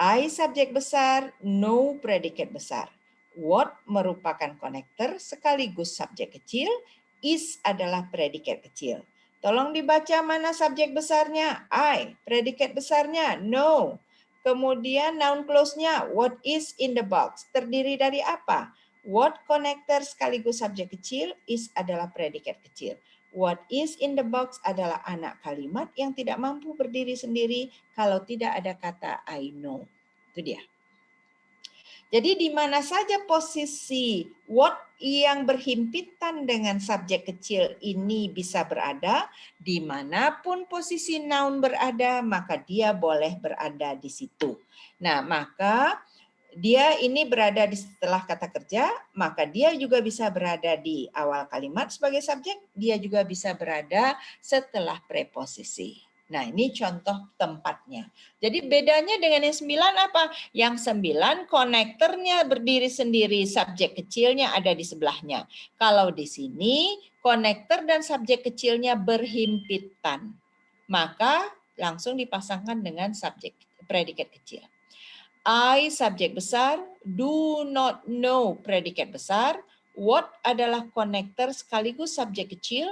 I subjek besar, no predikat besar. What merupakan konektor sekaligus subjek kecil. Is adalah predikat kecil. Tolong dibaca mana subjek besarnya? I. Predikat besarnya? No. Kemudian noun clause-nya what is in the box. Terdiri dari apa? What connector sekaligus subjek kecil, is adalah predikat kecil. What is in the box adalah anak kalimat yang tidak mampu berdiri sendiri kalau tidak ada kata I know. Itu dia. Jadi di mana saja posisi what yang berhimpitan dengan subjek kecil ini bisa berada, dimanapun posisi noun berada, maka dia boleh berada di situ. Nah, maka dia ini berada di setelah kata kerja, maka dia juga bisa berada di awal kalimat sebagai subjek, dia juga bisa berada setelah preposisi. Nah, ini contoh tempatnya. Jadi bedanya dengan yang 9 apa? Yang 9 konektornya berdiri sendiri, subjek kecilnya ada di sebelahnya. Kalau di sini konektor dan subjek kecilnya berhimpitan. Maka langsung dipasangkan dengan subjek predikat kecil. I subjek besar, do not know predikat besar, what adalah konektor sekaligus subjek kecil,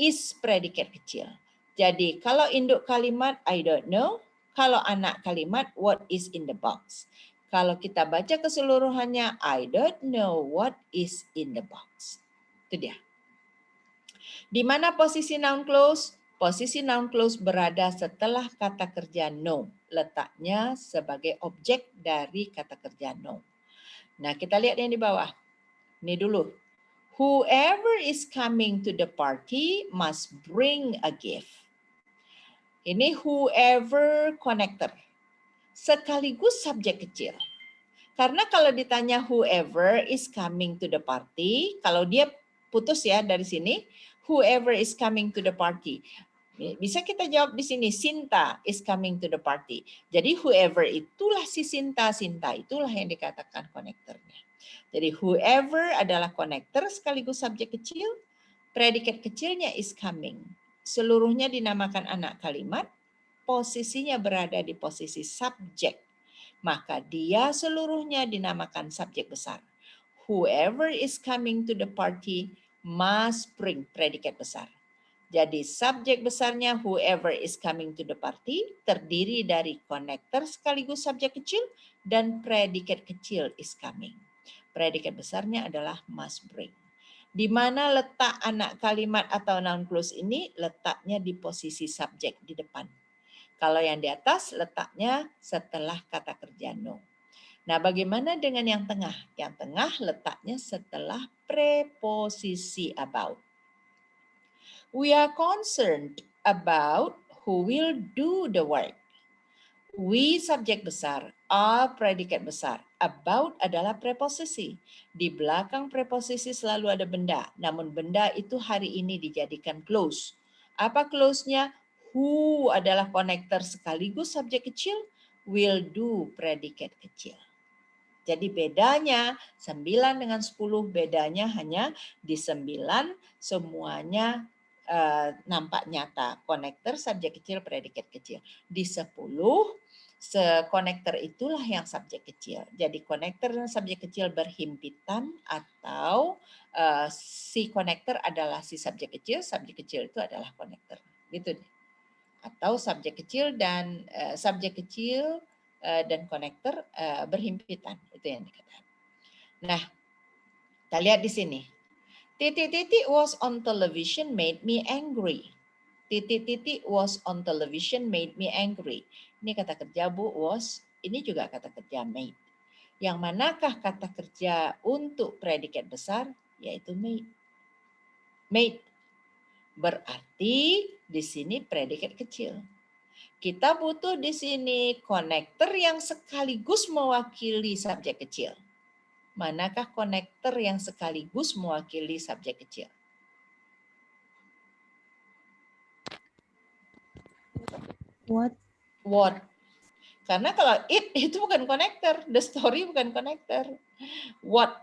is predikat kecil. Jadi kalau induk kalimat I don't know, kalau anak kalimat what is in the box. Kalau kita baca keseluruhannya I don't know what is in the box. Itu dia. Di mana posisi noun clause? Posisi noun clause berada setelah kata kerja no. Letaknya sebagai objek dari kata kerja no. Nah, kita lihat yang di bawah. Ini dulu. Whoever is coming to the party must bring a gift. Ini whoever connector. Sekaligus subjek kecil. Karena kalau ditanya whoever is coming to the party, kalau dia putus ya dari sini, whoever is coming to the party. Bisa kita jawab di sini, Sinta is coming to the party. Jadi whoever itulah si Sinta, Sinta itulah yang dikatakan konektornya. Jadi whoever adalah konektor sekaligus subjek kecil, predikat kecilnya is coming. Seluruhnya dinamakan anak kalimat, posisinya berada di posisi subjek. Maka dia seluruhnya dinamakan subjek besar. Whoever is coming to the party must bring predikat besar. Jadi subjek besarnya whoever is coming to the party terdiri dari konektor sekaligus subjek kecil dan predikat kecil is coming. Predikat besarnya adalah must bring. Di mana letak anak kalimat atau noun clause ini? Letaknya di posisi subjek di depan. Kalau yang di atas letaknya setelah kata kerja know. Nah, bagaimana dengan yang tengah? Yang tengah letaknya setelah preposisi about. We are concerned about who will do the work. We subjek besar, are predikat besar. About adalah preposisi. Di belakang preposisi selalu ada benda. Namun benda itu hari ini dijadikan clause. Apa clause-nya? Who adalah konektor sekaligus subjek kecil. Will do predikat kecil. Jadi bedanya 9 dengan 10, bedanya hanya di 9 semuanya nampak nyata. Konektor, subjek kecil, predikat kecil. Di 10, konektor itulah yang subjek kecil. Jadi konektor dan subjek kecil berhimpitan atau si konektor adalah si subjek kecil itu adalah konektor. Gitu deh. Atau subjek kecil dan subjek kecil dan konektor berhimpitan, itu yang dikatakan. Nah, kita lihat di sini. Titik-titik was on television made me angry. Titik-titik was on television made me angry. Ini kata kerja Bu, was. Ini juga kata kerja made. Yang manakah kata kerja untuk predikat besar? Yaitu made. Made. Berarti di sini predikat kecil. Kita butuh di sini konektor yang sekaligus mewakili subjek kecil. Manakah konektor yang sekaligus mewakili subjek kecil? What? What. Karena kalau it itu bukan konektor, the story bukan konektor. What.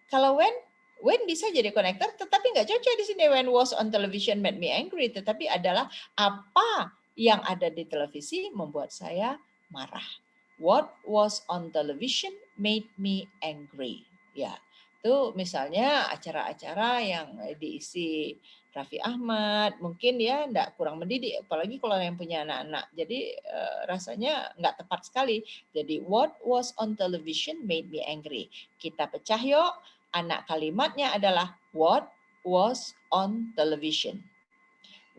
Kalau when bisa jadi konektor, tetapi nggak cocok di sini. When was on television made me angry, tetapi adalah apa yang ada di televisi membuat saya marah. What was on television made me angry. Ya, itu misalnya acara-acara yang diisi Raffi Ahmad, mungkin ya enggak kurang mendidik, apalagi kalau yang punya anak-anak. Jadi rasanya enggak tepat sekali. Jadi what was on television made me angry. Kita pecah yuk, anak kalimatnya adalah what was on television.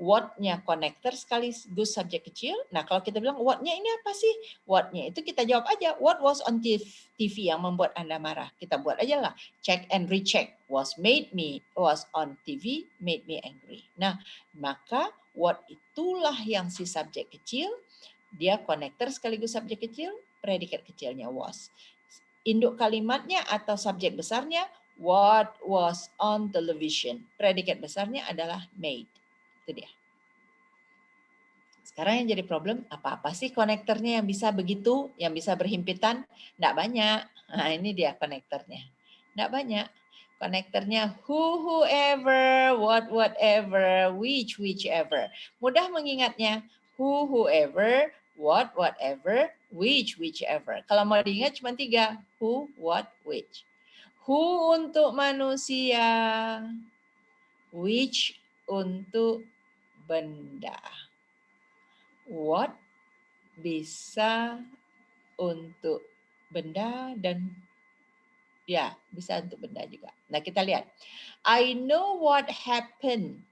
What-nya konektor sekaligus subjek kecil. Nah, kalau kita bilang what-nya ini apa sih? What-nya itu kita jawab aja. What was on TV yang membuat Anda marah? Kita buat aja lah. Check and recheck. Was on TV made me angry. Nah, maka what itulah yang si subjek kecil. Dia konektor sekaligus subjek kecil. Predikat kecilnya was. Induk kalimatnya atau subjek besarnya what was on television. Predikat besarnya adalah made. Itu dia. Sekarang yang jadi problem, apa-apa sih konektornya yang bisa begitu, yang bisa berhimpitan? Nggak banyak. Nah, ini dia konektornya. Nggak banyak. Konektornya whoever, whatever, whichever. Mudah mengingatnya. Whoever, whatever, whichever. Kalau mau diingat cuma 3. Who, what, which. Who untuk manusia. Which untuk benda. What bisa untuk benda dan ya bisa untuk benda juga. Nah kita lihat. I know what happened.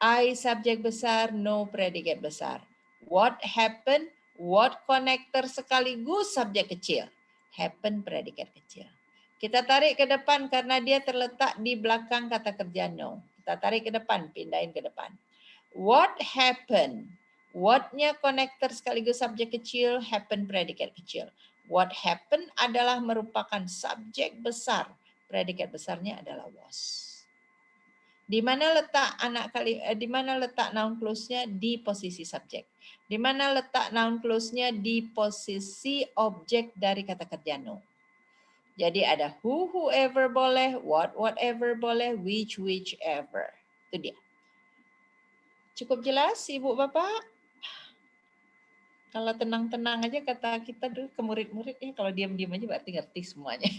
I subjek besar, no predikat besar. What happened? What konektor sekaligus subjek kecil. Happen predikat kecil. Kita tarik ke depan karena dia terletak di belakang kata kerja no. Kita tarik ke depan, pindahin ke depan. What happened? What-nya konektor sekaligus subjek kecil, happen predikat kecil. What happened adalah merupakan subjek besar. Predikat besarnya adalah was. Di mana letak noun clause-nya? Di posisi subjek. Di mana letak noun clause-nya? Di posisi objek dari kata kerja no. Jadi ada whoever boleh, whatever boleh, whichever. Itu dia. Cukup jelas Ibu Bapak? Kalau tenang-tenang aja kata kita dulu ke murid-murid, kalau diam-diam aja berarti ngerti semuanya.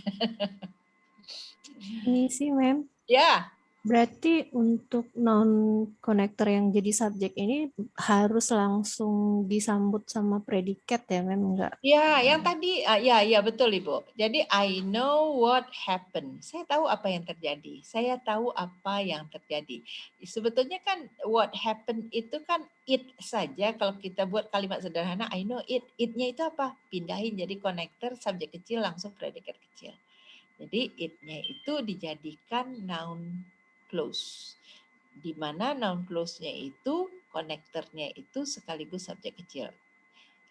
Ini sih, Ma'am. Ya. Berarti untuk non connector yang jadi subjek ini harus langsung disambut sama predikat ya, Mem? Enggak. Ya, yang tadi, ya betul Ibu. Jadi I know what happened. Saya tahu apa yang terjadi. Saya tahu apa yang terjadi. Sebetulnya kan what happened itu kan it saja. Kalau kita buat kalimat sederhana, I know it. It-nya itu apa? Pindahin jadi connector, subjek kecil, langsung predikat kecil. Jadi it-nya itu dijadikan noun clause. Di mana noun clause-nya itu, konektornya itu sekaligus subjek kecil.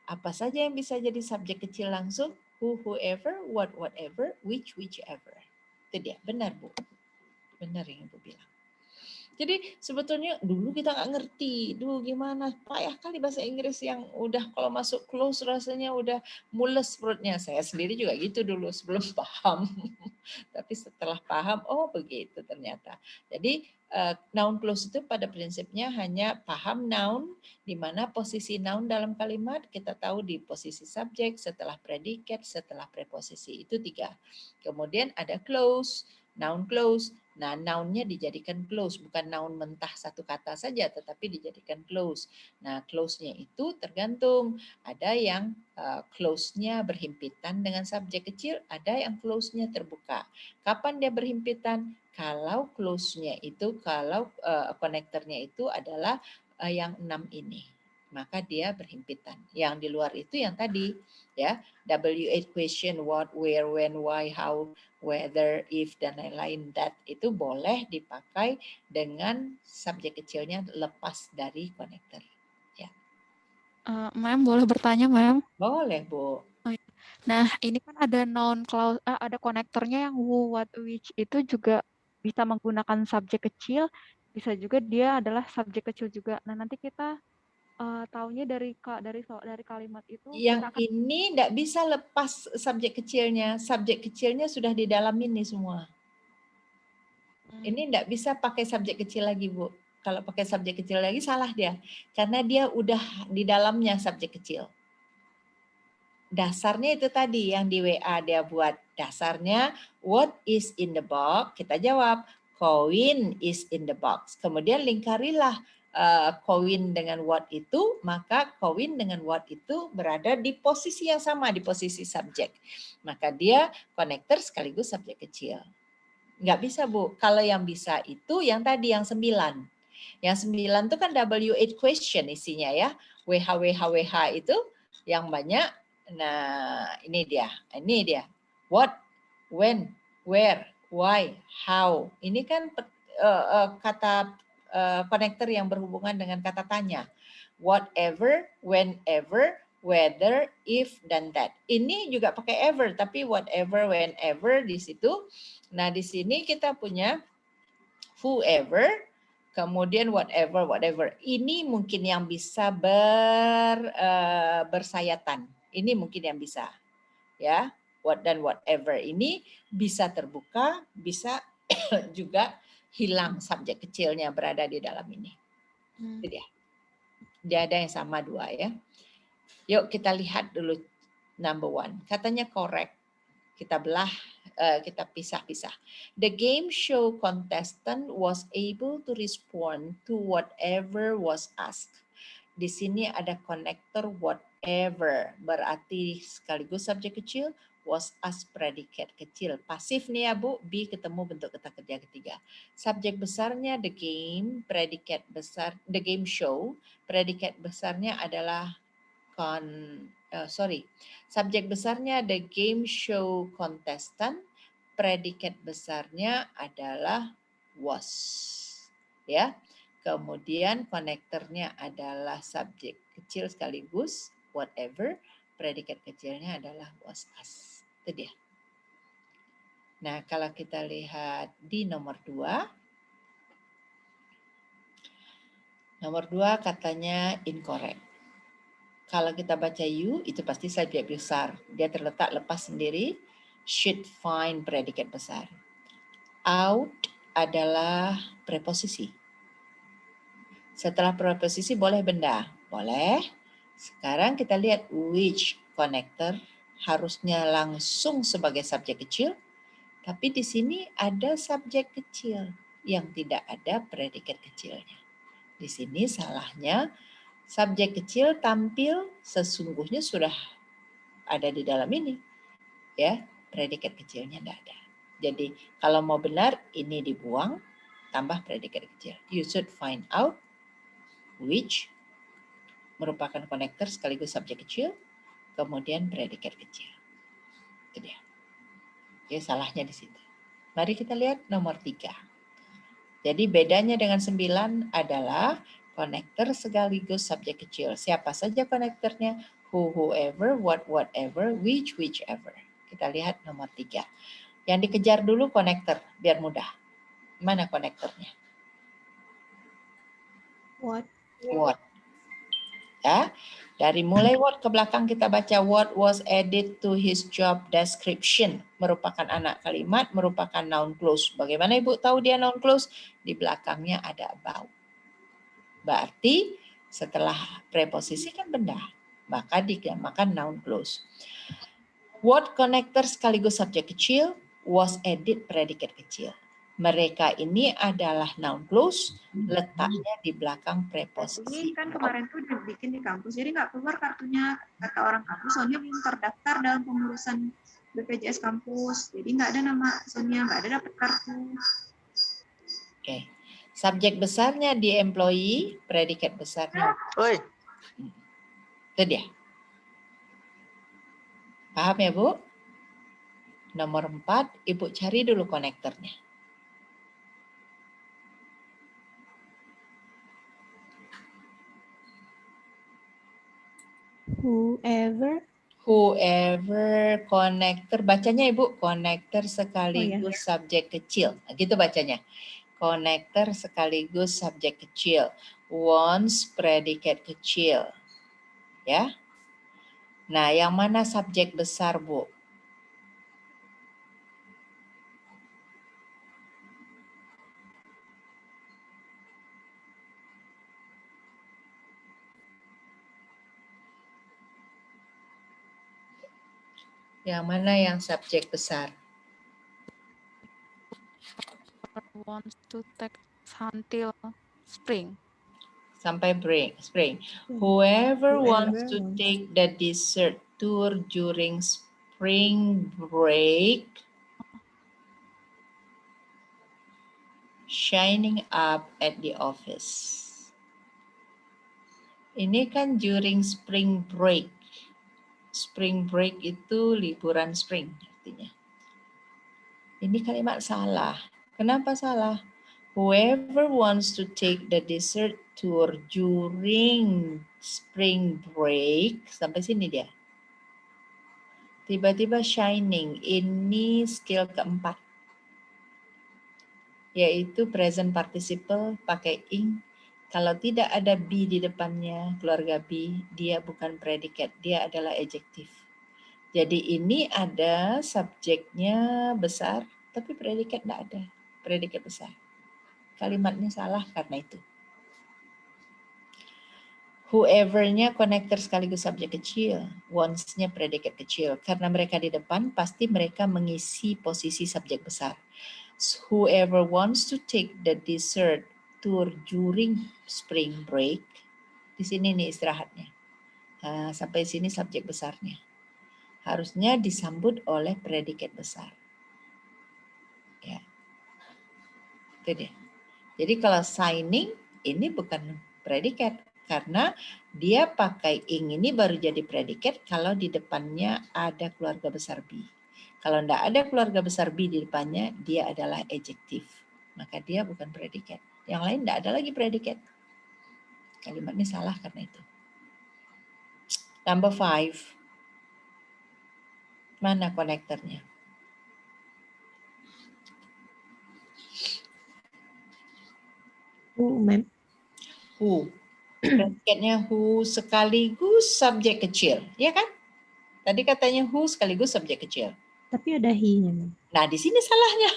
Apa saja yang bisa jadi subjek kecil langsung? Who, whoever, what, whatever, which, whichever. Itu dia, benar Bu. Benar yang Ibu bilang. Jadi sebetulnya dulu kita nggak ngerti, dulu gimana, payah kali bahasa Inggris yang udah kalau masuk close rasanya udah mules perutnya. Saya sendiri juga gitu dulu sebelum paham. Tapi setelah paham, oh begitu ternyata. Jadi noun clause itu pada prinsipnya hanya paham noun, di mana posisi noun dalam kalimat kita tahu di posisi subjek, setelah predikat, setelah preposisi. Itu 3. Kemudian ada clause, noun clause. Nah, noun-nya dijadikan clause, bukan noun mentah satu kata saja, tetapi dijadikan clause. Nah, clause-nya itu tergantung. Ada yang clause-nya berhimpitan dengan subjek kecil, ada yang clause-nya terbuka. Kapan dia berhimpitan? Kalau clause-nya itu, kalau konektornya itu adalah yang 6 ini, maka dia berhimpitan. Yang di luar itu yang tadi, ya, W8 question, what, where, when, why, how, whether, if, dan lain-lain, that itu boleh dipakai dengan subjek kecilnya lepas dari konektor. Ya. Ma'am, boleh bertanya, Ma'am? Boleh, Bu. Nah, ini kan ada noun clause, ada konektornya yang who, what, which itu juga bisa menggunakan subjek kecil, bisa juga dia adalah subjek kecil juga. Nah, nanti kita taunya dari kalimat itu Yang kita akan ini tidak bisa lepas subjek kecilnya. Subjek kecilnya sudah di dalam ini semua. Ini tidak bisa pakai subjek kecil lagi, Bu. Kalau pakai subjek kecil lagi salah dia. Karena dia udah di dalamnya subjek kecil. Dasarnya itu tadi yang di WA dia buat. Dasarnya, what is in the box? Kita jawab, coin is in the box. Kemudian lingkarilah coin dengan what itu, maka coin dengan what itu berada di posisi yang sama, di posisi subjek. Maka dia konektor sekaligus subjek kecil. Nggak bisa, Bu. Kalau yang bisa itu yang tadi, yang 9. Yang 9 itu kan W8 question isinya ya. WH itu yang banyak. Nah, ini dia. What, when, where, why, how. Ini kan kata konektor yang berhubungan dengan kata tanya. Whatever, whenever, whether, if, dan that. Ini juga pakai ever, tapi whatever, whenever di situ. Nah, di sini kita punya whoever, kemudian whatever. Ini mungkin yang bisa bersayatan. Ini mungkin yang bisa. Ya, what dan whatever ini bisa terbuka, bisa juga hilang subjek kecilnya berada di dalam ini. Itu dia. Dia ada yang sama 2 ya. Yuk kita lihat dulu number 1. Katanya correct. Kita belah, kita pisah-pisah. The game show contestant was able to respond to whatever was asked. Di sini ada konektor whatever, berarti sekaligus subjek kecil, was asked predikat kecil. Pasif nih ya Bu, be ketemu bentuk kata kerja ketiga. Subjek besarnya the game, predikat besar, the game show, predikat besarnya adalah subjek besarnya the game show contestant, predikat besarnya adalah was. Ya. Kemudian konektornya adalah subjek kecil sekaligus whatever, predikat kecilnya adalah was as. Itu dia. Nah, kalau kita lihat di nomor 2. Nomor 2 katanya incorrect. Kalau kita baca you, itu pasti subjek besar. Dia terletak lepas sendiri. Should find predikat besar. Out adalah preposisi. Setelah preposisi boleh benda? Boleh. Sekarang kita lihat which connector harusnya langsung sebagai subjek kecil. Tapi di sini ada subjek kecil. yang tidak ada predikat kecilnya. Di sini salahnya subjek kecil tampil sesungguhnya sudah ada di dalam ini. Ya, predikat kecilnya tidak ada. Jadi kalau mau benar ini dibuang, tambah predikat kecil. You should find out which merupakan konektor sekaligus subjek kecil, kemudian predikat kecil. Itu dia. Jadi salahnya di situ. Mari kita lihat nomor 3. Jadi bedanya dengan 9 adalah konektor sekaligus subjek kecil. Siapa saja konektornya? Who, whoever, what, whatever, which, whichever. Kita lihat nomor 3. Yang dikejar dulu konektor, biar mudah. Mana konektornya? What? What. Ya, dari mulai what ke belakang kita baca what was added to his job description. Merupakan anak kalimat, merupakan noun clause. Bagaimana Ibu tahu dia noun clause? Di belakangnya ada about. Berarti setelah preposisi kan benda, maka dinamakan noun clause. What connector sekaligus subjek kecil, was added predikat kecil. Mereka ini adalah noun clause, letaknya di belakang preposisi. Ini kan kemarin tuh dibikin di kampus, jadi nggak keluar kartunya kata orang kampus, soalnya belum terdaftar dalam pengurusan BPJS kampus. Jadi nggak ada nama Sonia, nggak ada dapat kartu. Oke. Subjek besarnya di employee, predikat besarnya. Oi, Itu dia. Paham ya, Bu? Nomor 4, Ibu cari dulu konektornya. Whoever. Whoever konektor, bacanya Ibu, konektor sekaligus subjek kecil. Nah, gitu bacanya. Konektor sekaligus subjek kecil. Once predikat kecil. Ya. Nah, yang mana subjek besar, Bu? Yang mana yang subjek besar? Wants to take until spring. Sampai spring. Whoever wants to wants. take the dessert tour during spring break, shining up at the office. Ini kan during spring break. Spring break itu liburan spring artinya. Ini kalimat salah. Kenapa salah? Whoever wants to take the dessert tour during spring break, sampai sini dia. Tiba-tiba shining, ini skill keempat. Yaitu present participle pakai ing. Kalau tidak ada be di depannya, keluarga be, dia bukan predikat, dia adalah adjektif. Jadi ini ada subjeknya besar, tapi predikat tidak ada. Predikat besar. Kalimatnya salah karena itu. Whoever-nya konektor sekaligus subjek kecil. Wants-nya predikat kecil. Karena mereka di depan, pasti mereka mengisi posisi subjek besar. Whoever wants to take the dessert tour during spring break. Di sini nih istirahatnya. Nah, sampai sini subjek besarnya. Harusnya disambut oleh predikat besar. Ya. Itu dia. Jadi kalau signing ini bukan predikat karena dia pakai ing ini baru jadi predikat kalau di depannya ada keluarga besar be. Kalau tidak ada keluarga besar be di depannya, dia adalah adjektif. Maka dia bukan predikat. Yang lain tidak ada lagi predikat. Kalimatnya salah karena itu. Number 5. Mana konektornya? Who, ma'am? Who. Predikatnya who sekaligus subjek kecil, ya kan? Tadi katanya who sekaligus subjek kecil. Tapi ada he-nya, ma'am. Nah, di sini salahnya.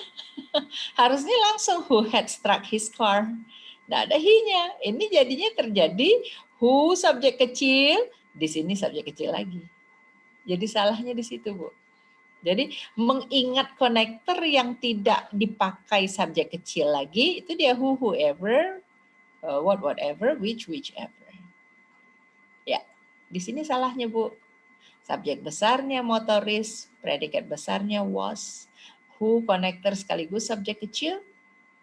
Harusnya langsung who had struck his car. Nah, ada he-nya. Ini jadinya terjadi who subjek kecil, di sini subjek kecil lagi. Jadi salahnya di situ, Bu. Jadi mengingat konektor yang tidak dipakai subjek kecil lagi, itu dia who, whoever, what, whatever, which, whichever. Ya, di sini salahnya Bu. Subjek besarnya motoris, predikat besarnya was, who konektor sekaligus subjek kecil.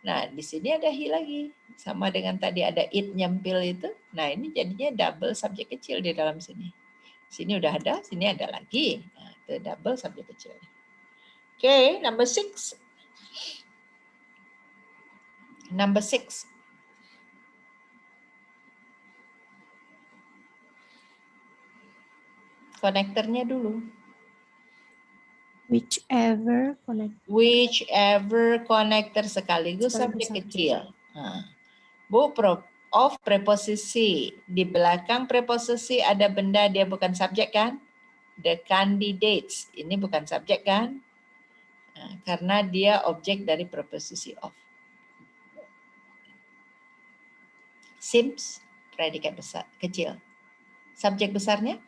Nah, di sini ada he lagi. Sama dengan tadi ada it nyempil itu. Nah, ini jadinya double subjek kecil di dalam sini. Sini udah ada, sini ada lagi. Nah, itu double subjek kecil. Okay, number 6. Number 6. Konektornya dulu. Whichever connect. Whichever konektor sekaligus subjek kecil. Nah, Bu, of preposisi. Di belakang preposisi ada benda, dia bukan subjek kan? The candidates. Ini bukan subjek kan? Nah, karena dia objek dari preposisi of. Seems, predikat besar, kecil. Subjek besarnya?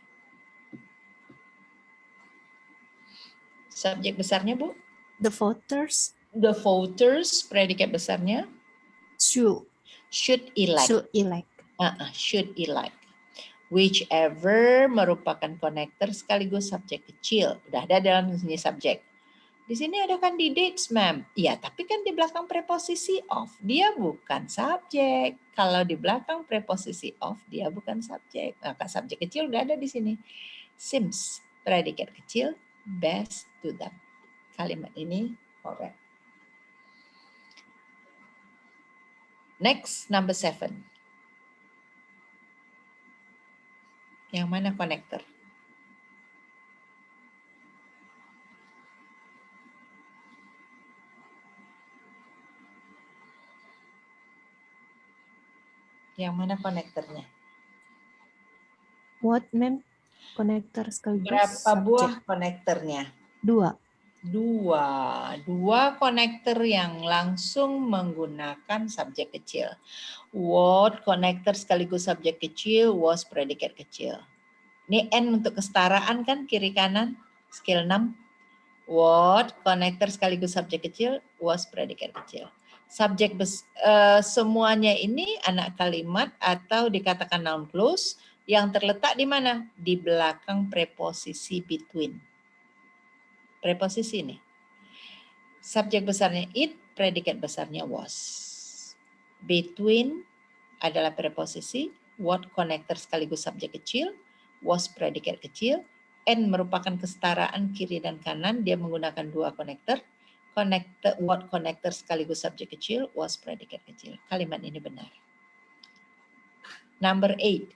Subjek besarnya, Bu? The voters The voters, predikat besarnya? Should elect. should elect. Should elect. Whichever merupakan konektor sekaligus subjek kecil. Udah ada dalam sini subjek. Di sini ada candidates, ma'am. Iya, tapi kan di belakang preposisi of. Dia bukan subjek. Kalau di belakang preposisi of, dia bukan subjek. Maka subjek kecil udah ada di sini. Seems, predikat kecil, best to them. Kalimat ini correct. Next, number 7. Yang mana konektor? Yang mana konektornya? What, ma'am? Konektor sekaligus Berapa buah subjek. konektornya? 2. Dua konektor yang langsung menggunakan subjek kecil. What konektor sekaligus subjek kecil, was predikat kecil. Ini N untuk kesetaraan kan kiri kanan, skill 6. What konektor sekaligus subjek kecil, was predikat kecil. Subjek semuanya ini anak kalimat atau dikatakan noun clause yang terletak di mana? Di belakang preposisi between. Preposisi ini. Subjek besarnya it, predikat besarnya was. Between adalah preposisi, what konektor sekaligus subjek kecil, was predikat kecil, and merupakan kesetaraan kiri dan kanan, dia menggunakan dua konektor. What konektor sekaligus subjek kecil, was predikat kecil. Kalimat ini benar. Number 8.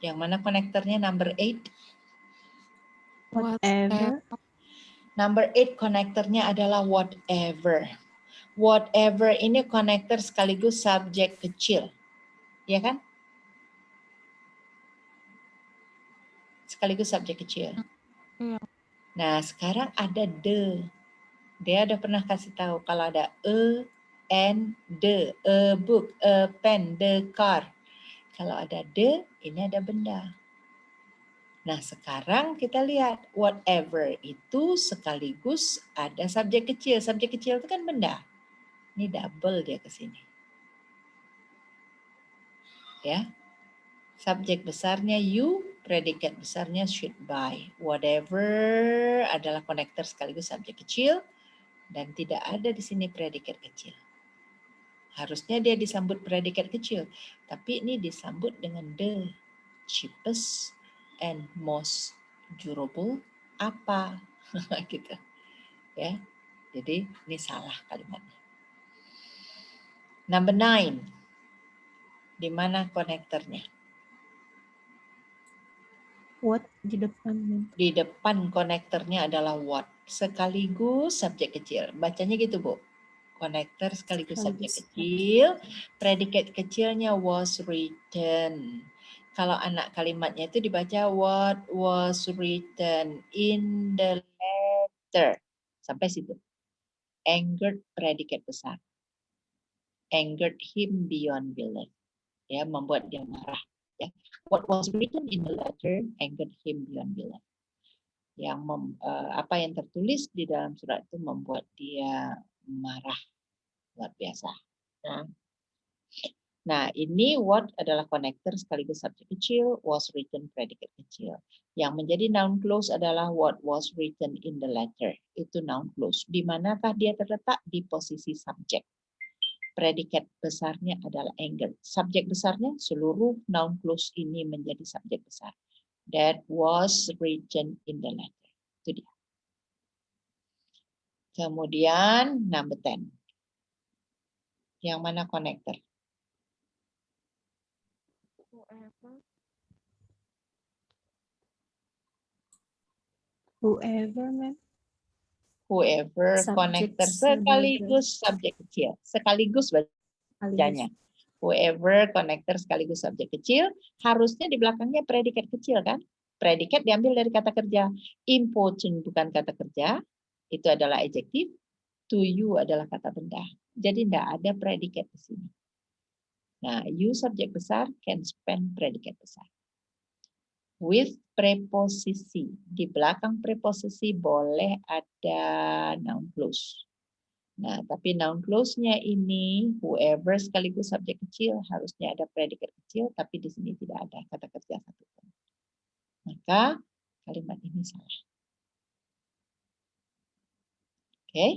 Yang mana konektornya number 8? Whatever. Number 8 konektornya adalah whatever. Whatever ini konektor sekaligus subjek kecil. Ya kan? Sekaligus subjek kecil. Iya. Nah, sekarang ada the. Dia udah pernah kasih tahu kalau ada and the, a book, a pen, the car. Kalau ada the, ini ada benda. Nah, sekarang kita lihat whatever itu sekaligus ada subjek kecil. Subjek kecil itu kan benda. Ini double dia ke sini. Ya. Subjek besarnya you, predikat besarnya should buy. Whatever adalah konektor sekaligus subjek kecil dan tidak ada di sini predikat kecil. Harusnya dia disambut predikat kecil, tapi ini disambut dengan the cheapest and most durable apa gitu. Ya. Jadi ini salah kalimatnya. Number 9. Di mana konektornya? What di depan, ma'am. Di depan konektornya adalah what. Sekaligus subjek kecil. Bacanya gitu, Bu. Konektor sekaligus subjek kecil. Predikat kecilnya was written. Kalau anak kalimatnya itu dibaca what was written in the letter. Sampai situ. angered predikat besar. Angered him beyond belief. Ya, membuat dia marah. Ya. What was written in the letter angered him beyond belief. Yang apa yang tertulis di dalam surat itu membuat dia marah luar biasa. Nah, ini what adalah connector sekaligus subjek kecil, was written predikat kecil. Yang menjadi noun clause adalah what was written in the letter. Itu noun clause. Di manakah dia terletak? Di posisi subjek. Predikat besarnya adalah angered. Subjek besarnya seluruh noun clause ini menjadi subjek besar. That was written in the letter. Itu dia. Kemudian number 10. Yang mana connector? Whoever, ma'am. Whoever, Subjek connector sebagai- sekaligus subjek kecil. Sekaligus bacanya. Whoever, connector sekaligus subjek kecil. Harusnya di belakangnya predikat kecil kan? Predikat diambil dari kata kerja. Important bukan kata kerja. Itu adalah adjektif. To you adalah kata benda. Jadi tidak ada predikat di sini. Nah, you subjek besar can spend predikat besar. With preposisi. Di belakang preposisi boleh ada noun clause. Nah, tapi noun clause-nya ini whoever sekaligus subjek kecil harusnya ada predikat kecil, tapi di sini tidak ada kata kerja satupun. Maka kalimat ini salah. Oke.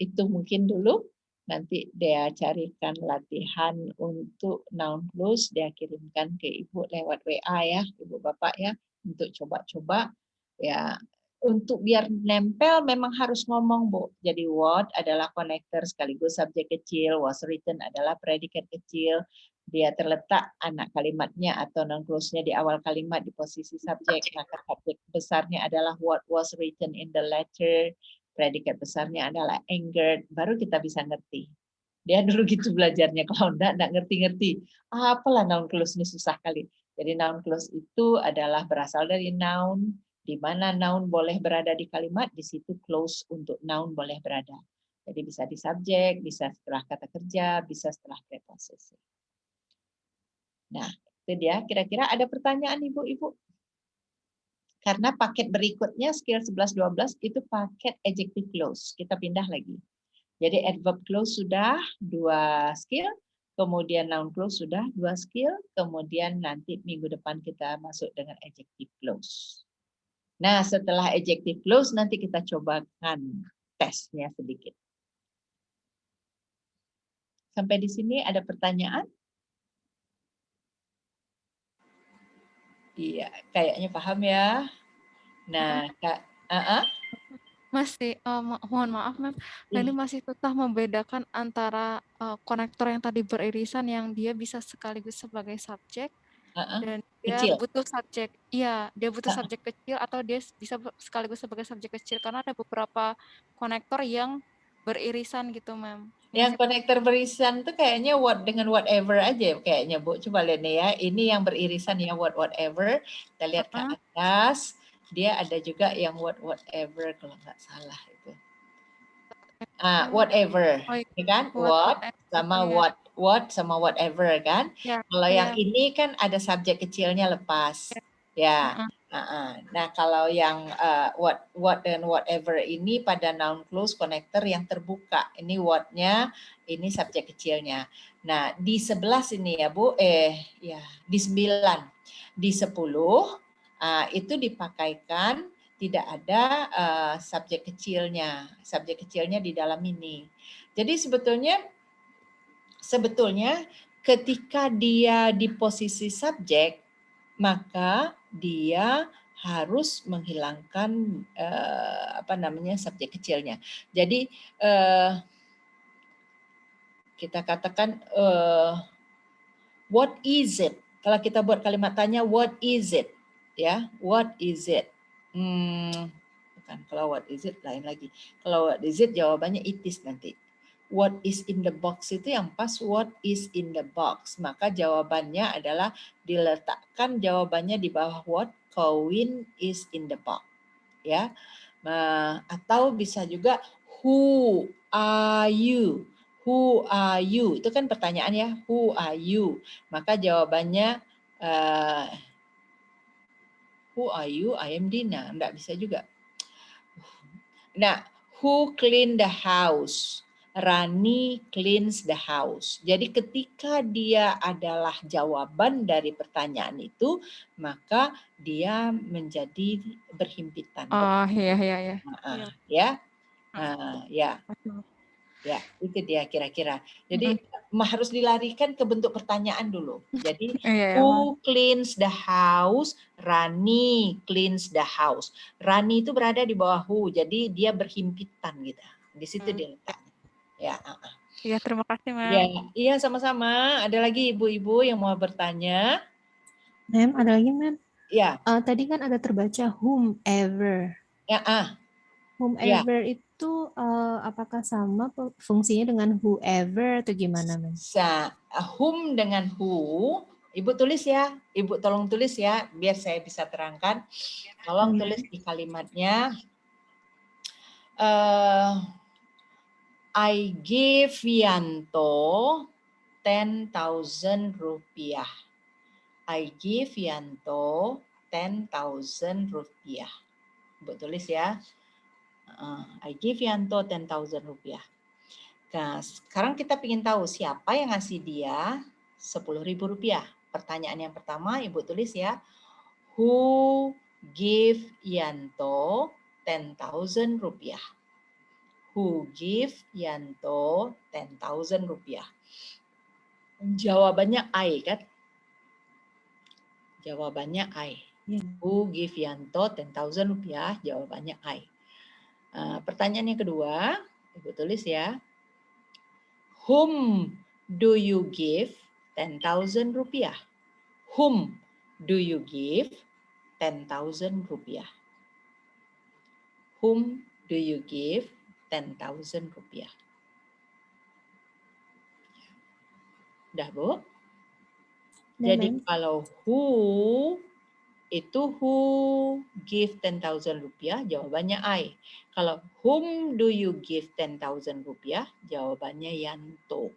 Itu mungkin dulu. Nanti dia carikan latihan untuk noun clause, dia kirimkan ke Ibu lewat WA ya, Ibu Bapak ya, untuk coba-coba ya. Untuk biar nempel memang harus ngomong, Bu. Jadi what adalah connector sekaligus subjek kecil, was written adalah predikat kecil, dia terletak anak kalimatnya atau noun clause-nya di awal kalimat di posisi subjek, maka subjek besarnya adalah what was written in the letter. Predikat besarnya adalah angered, baru kita bisa ngerti. Dia dulu gitu belajarnya, kalau enggak ngerti-ngerti. Apalah noun clause ini susah kali. Jadi noun clause itu adalah berasal dari noun, di mana noun boleh berada di kalimat, di situ clause untuk noun boleh berada. Jadi bisa di subjek, bisa setelah kata kerja, bisa setelah preposisi. Nah, itu dia. Kira-kira ada pertanyaan Ibu-Ibu? Karena paket berikutnya skill 11-12 itu paket adjective clause. Kita pindah lagi. Jadi adverb clause sudah 2 skill, kemudian noun clause sudah 2 skill, kemudian nanti minggu depan kita masuk dengan adjective clause. Nah, setelah adjective clause nanti kita cobakan tesnya sedikit. Sampai di sini ada pertanyaan? Iya, kayaknya paham ya. Nah, Kak, Masih, mohon maaf, Mem. Nah, ini masih susah membedakan antara konektor yang tadi beririsan yang dia bisa sekaligus sebagai subjek dan dia kecil. butuh subjek. Iya, dia butuh subjek kecil atau dia bisa sekaligus sebagai subjek kecil karena ada beberapa konektor yang beririsan gitu, Mem. Yang konektor beririsan tuh kayaknya what dengan whatever aja kayaknya, Bu. Coba lihat nih ya. Ini yang beririsan ya whatever. Kita lihat ke atas. Dia ada juga yang whatever kalau nggak salah itu. Whatever, ya kan? What sama what sama whatever kan? Ya, kalau yang ini kan ada subjek kecilnya lepas. Ya. Nah, kalau yang what dan whatever ini pada noun clause connector yang terbuka. Ini what-nya, ini subjek kecilnya. Nah, di 11 ini ya, Bu, ya, di 9. Di 10 itu dipakaikan tidak ada subjek kecilnya. Subjek kecilnya di dalam ini. Jadi sebetulnya ketika dia di posisi subjek, maka dia harus menghilangkan subjek kecilnya. Jadi kita katakan what is it? Kalau kita buat kalimat tanya what is it? Ya, what is it? Bukan, kalau what is it lain lagi. Kalau what is it jawabannya it is nanti. What is in the box itu yang pas what is in the box. Maka jawabannya adalah diletakkan jawabannya di bawah what, Colin is in the box. Ya. Atau bisa juga who are you? Who are you? Itu kan pertanyaan ya, who are you? Maka jawabannya who are you? I am Dina. Enggak bisa juga. Nah, who clean the house? Rani cleans the house. Jadi ketika dia adalah jawaban dari pertanyaan itu, maka dia menjadi berhimpitan. Oh, iya, iya, iya. Ya, ya. Ya, itu dia kira-kira. Jadi harus dilarikan ke bentuk pertanyaan dulu. Jadi who cleans the house? Rani cleans the house. Rani itu berada di bawah who, jadi dia berhimpitan gitu. Di situ dia letaknya. Ya. Iya, terima kasih, Ma'am. Ya, iya sama-sama. Ada lagi ibu-ibu yang mau bertanya? Ma'am, ada lagi, Ma'am. Ya. Tadi kan ada terbaca whomever. Ya, Whomever itu apakah sama fungsinya dengan whoever atau gimana, Ma'am? Whom dengan who, Ibu tulis ya. Ibu tolong tulis ya, biar saya bisa terangkan. Tolong tulis di kalimatnya. I give Yanto 10.000 rupiah. I give Yanto 10.000 rupiah. Ibu tulis ya. I give Yanto 10.000 rupiah. Nah, sekarang kita ingin tahu siapa yang ngasih dia 10.000 rupiah. Pertanyaan yang pertama, Ibu tulis ya. Who give Yanto 10.000 rupiah? Who give Yanto 10.000 rupiah? Jawabannya I kan? Jawabannya I. Who give Yanto 10.000 rupiah? Jawabannya I. Pertanyaan yang kedua, Ibu tulis ya. Whom do you give 10.000 rupiah? Whom do you give 10.000 rupiah? Whom do you give 10.000 rupiah? Udah, Bu? Jadi kalau who itu who give 10.000 rupiah, jawabannya I. Kalau whom do you give 10.000 rupiah, jawabannya Yanto.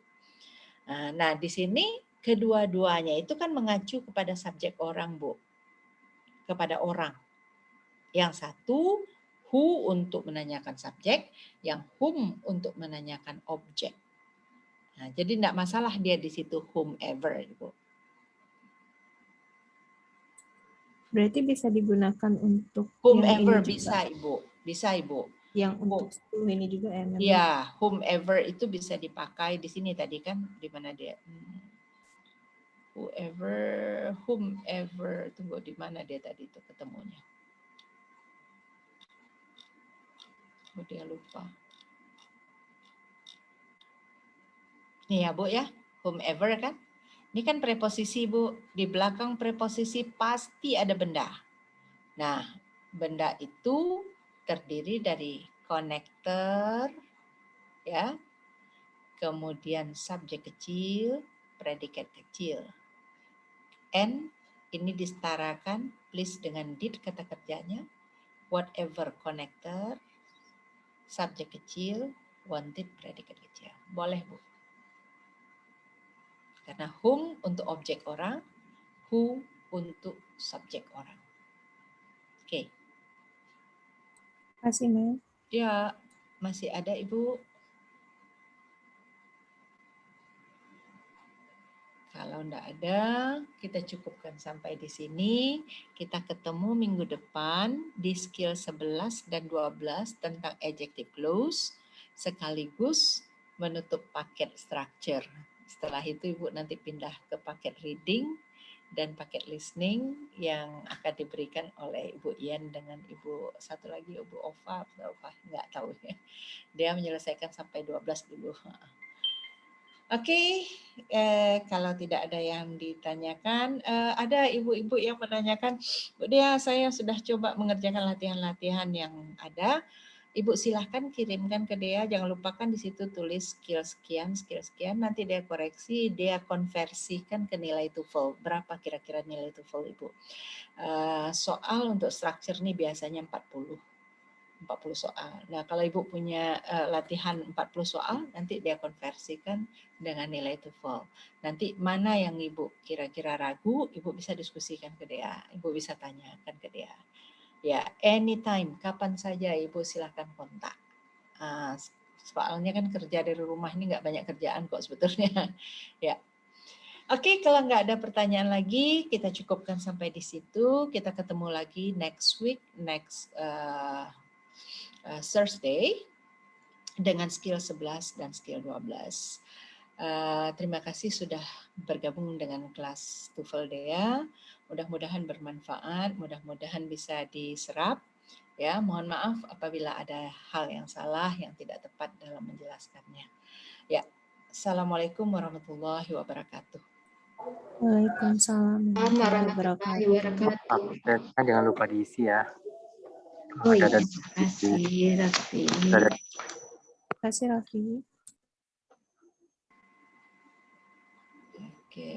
Nah, di sini kedua-duanya itu kan mengacu kepada subjek orang, Bu. Kepada orang. Yang satu who untuk menanyakan subjek, yang whom untuk menanyakan objek. Nah, jadi tidak masalah dia di situ whomever, Ibu. Berarti bisa digunakan untuk whomever yang ini bisa, juga. Ibu. Bisa, Ibu. Yang untuk 10 ini juga ya. Ya, whomever itu bisa dipakai di sini tadi kan, di mana dia? Whomever, tunggu di mana dia tadi itu ketemunya? Dia lupa. Nih ya, Bu ya, whomever kan? Ini kan preposisi, Bu. Di belakang preposisi pasti ada benda. Nah, benda itu terdiri dari connector, ya, kemudian subjek kecil, predikat kecil. And ini disetarakan, please dengan did kata kerjanya, whatever connector, subjek kecil, wanted predikat kecil. Boleh, Bu. Karena whom untuk objek orang, who untuk subjek orang. Oke. Kasih, Ma'am. Ya, masih ada, Ibu? Kalau enggak ada, kita cukupkan sampai di sini. Kita ketemu minggu depan di skill 11 dan 12 tentang adjective clause, sekaligus menutup paket structure. Setelah itu Ibu nanti pindah ke paket reading dan paket listening yang akan diberikan oleh Ibu Ian dengan Ibu satu lagi, Ibu Ova, enggak tahu ya. Dia menyelesaikan sampai 12 dulu. Oke, kalau tidak ada yang ditanyakan, ada ibu-ibu yang menanyakan, Bu Dea, saya sudah coba mengerjakan latihan-latihan yang ada. Ibu silahkan kirimkan ke Dea, jangan lupakan di situ tulis skill sekian, nanti dia koreksi, dia konversikan ke nilai TOEFL. Berapa kira-kira nilai TOEFL Ibu? Soal untuk structure ini biasanya 40. 40 soal. Nah, kalau Ibu punya latihan 40 soal, nanti dia konversikan dengan nilai TOEFL. Nanti mana yang Ibu kira-kira ragu, Ibu bisa diskusikan ke dia. Ibu bisa tanyakan ke dia. Ya, anytime, kapan saja Ibu silahkan kontak. Soalnya kan kerja dari rumah ini nggak banyak kerjaan kok sebetulnya. Ya. Oke, kalau nggak ada pertanyaan lagi, kita cukupkan sampai di situ. Kita ketemu lagi next week, next Thursday dengan skill 11 dan skill 12. Terima kasih sudah bergabung dengan kelas TOEFL Dea. Mudah-mudahan bermanfaat, mudah-mudahan bisa diserap. Ya, mohon maaf apabila ada hal yang salah, yang tidak tepat dalam menjelaskannya. Ya, Assalamualaikum warahmatullahi wabarakatuh. Waalaikumsalam Warahmatullahi wabarakatuh. Update-nya jangan lupa diisi ya. Oh iya, Ada terima kasih Raffi. ada Terima kasih Raffi. Oke.